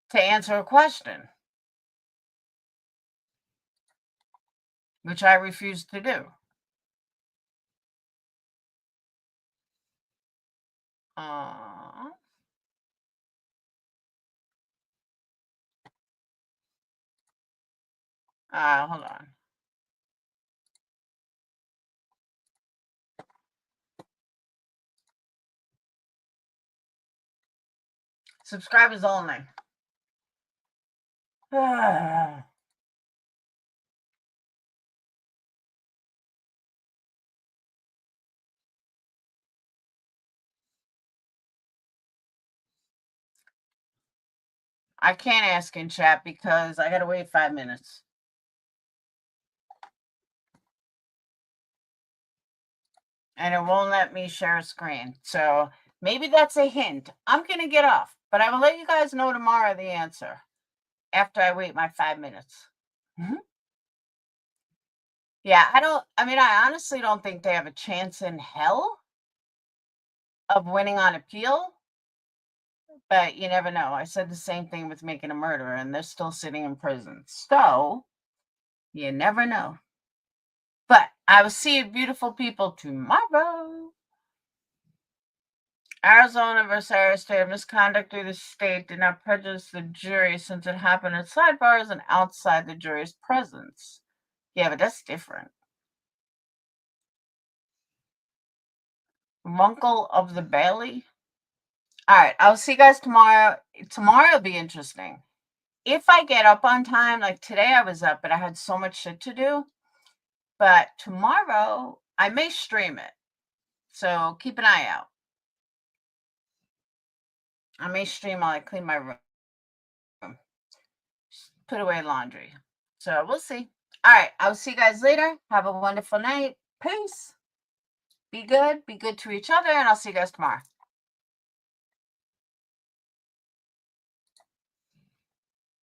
to answer a question, which I refuse to do. Hold on. Subscribers only. I can't ask in chat because I gotta wait 5 minutes. And it won't let me share a screen. So maybe that's a hint. I'm gonna get off, but I will let you guys know tomorrow the answer after I wait my 5 minutes. Yeah, I honestly don't think they have a chance in hell of winning on appeal, but you never know. I said the same thing with making a murderer, and they're still sitting in prison. So you never know. But I will see you beautiful people tomorrow. Arizona versus Iowa State. Misconduct through the state did not prejudice the jury since it happened at sidebars and outside the jury's presence. Yeah, but that's different. Munkle of the Bailey. All right, I'll see you guys tomorrow. Tomorrow will be interesting. If I get up on time, like today I was up, but I had so much shit to do. But tomorrow I may stream it. So keep an eye out. I may stream while I clean my room. Put away laundry. So we'll see. All right, I'll see you guys later. Have a wonderful night. Peace. Be good to each other, and I'll see you guys tomorrow.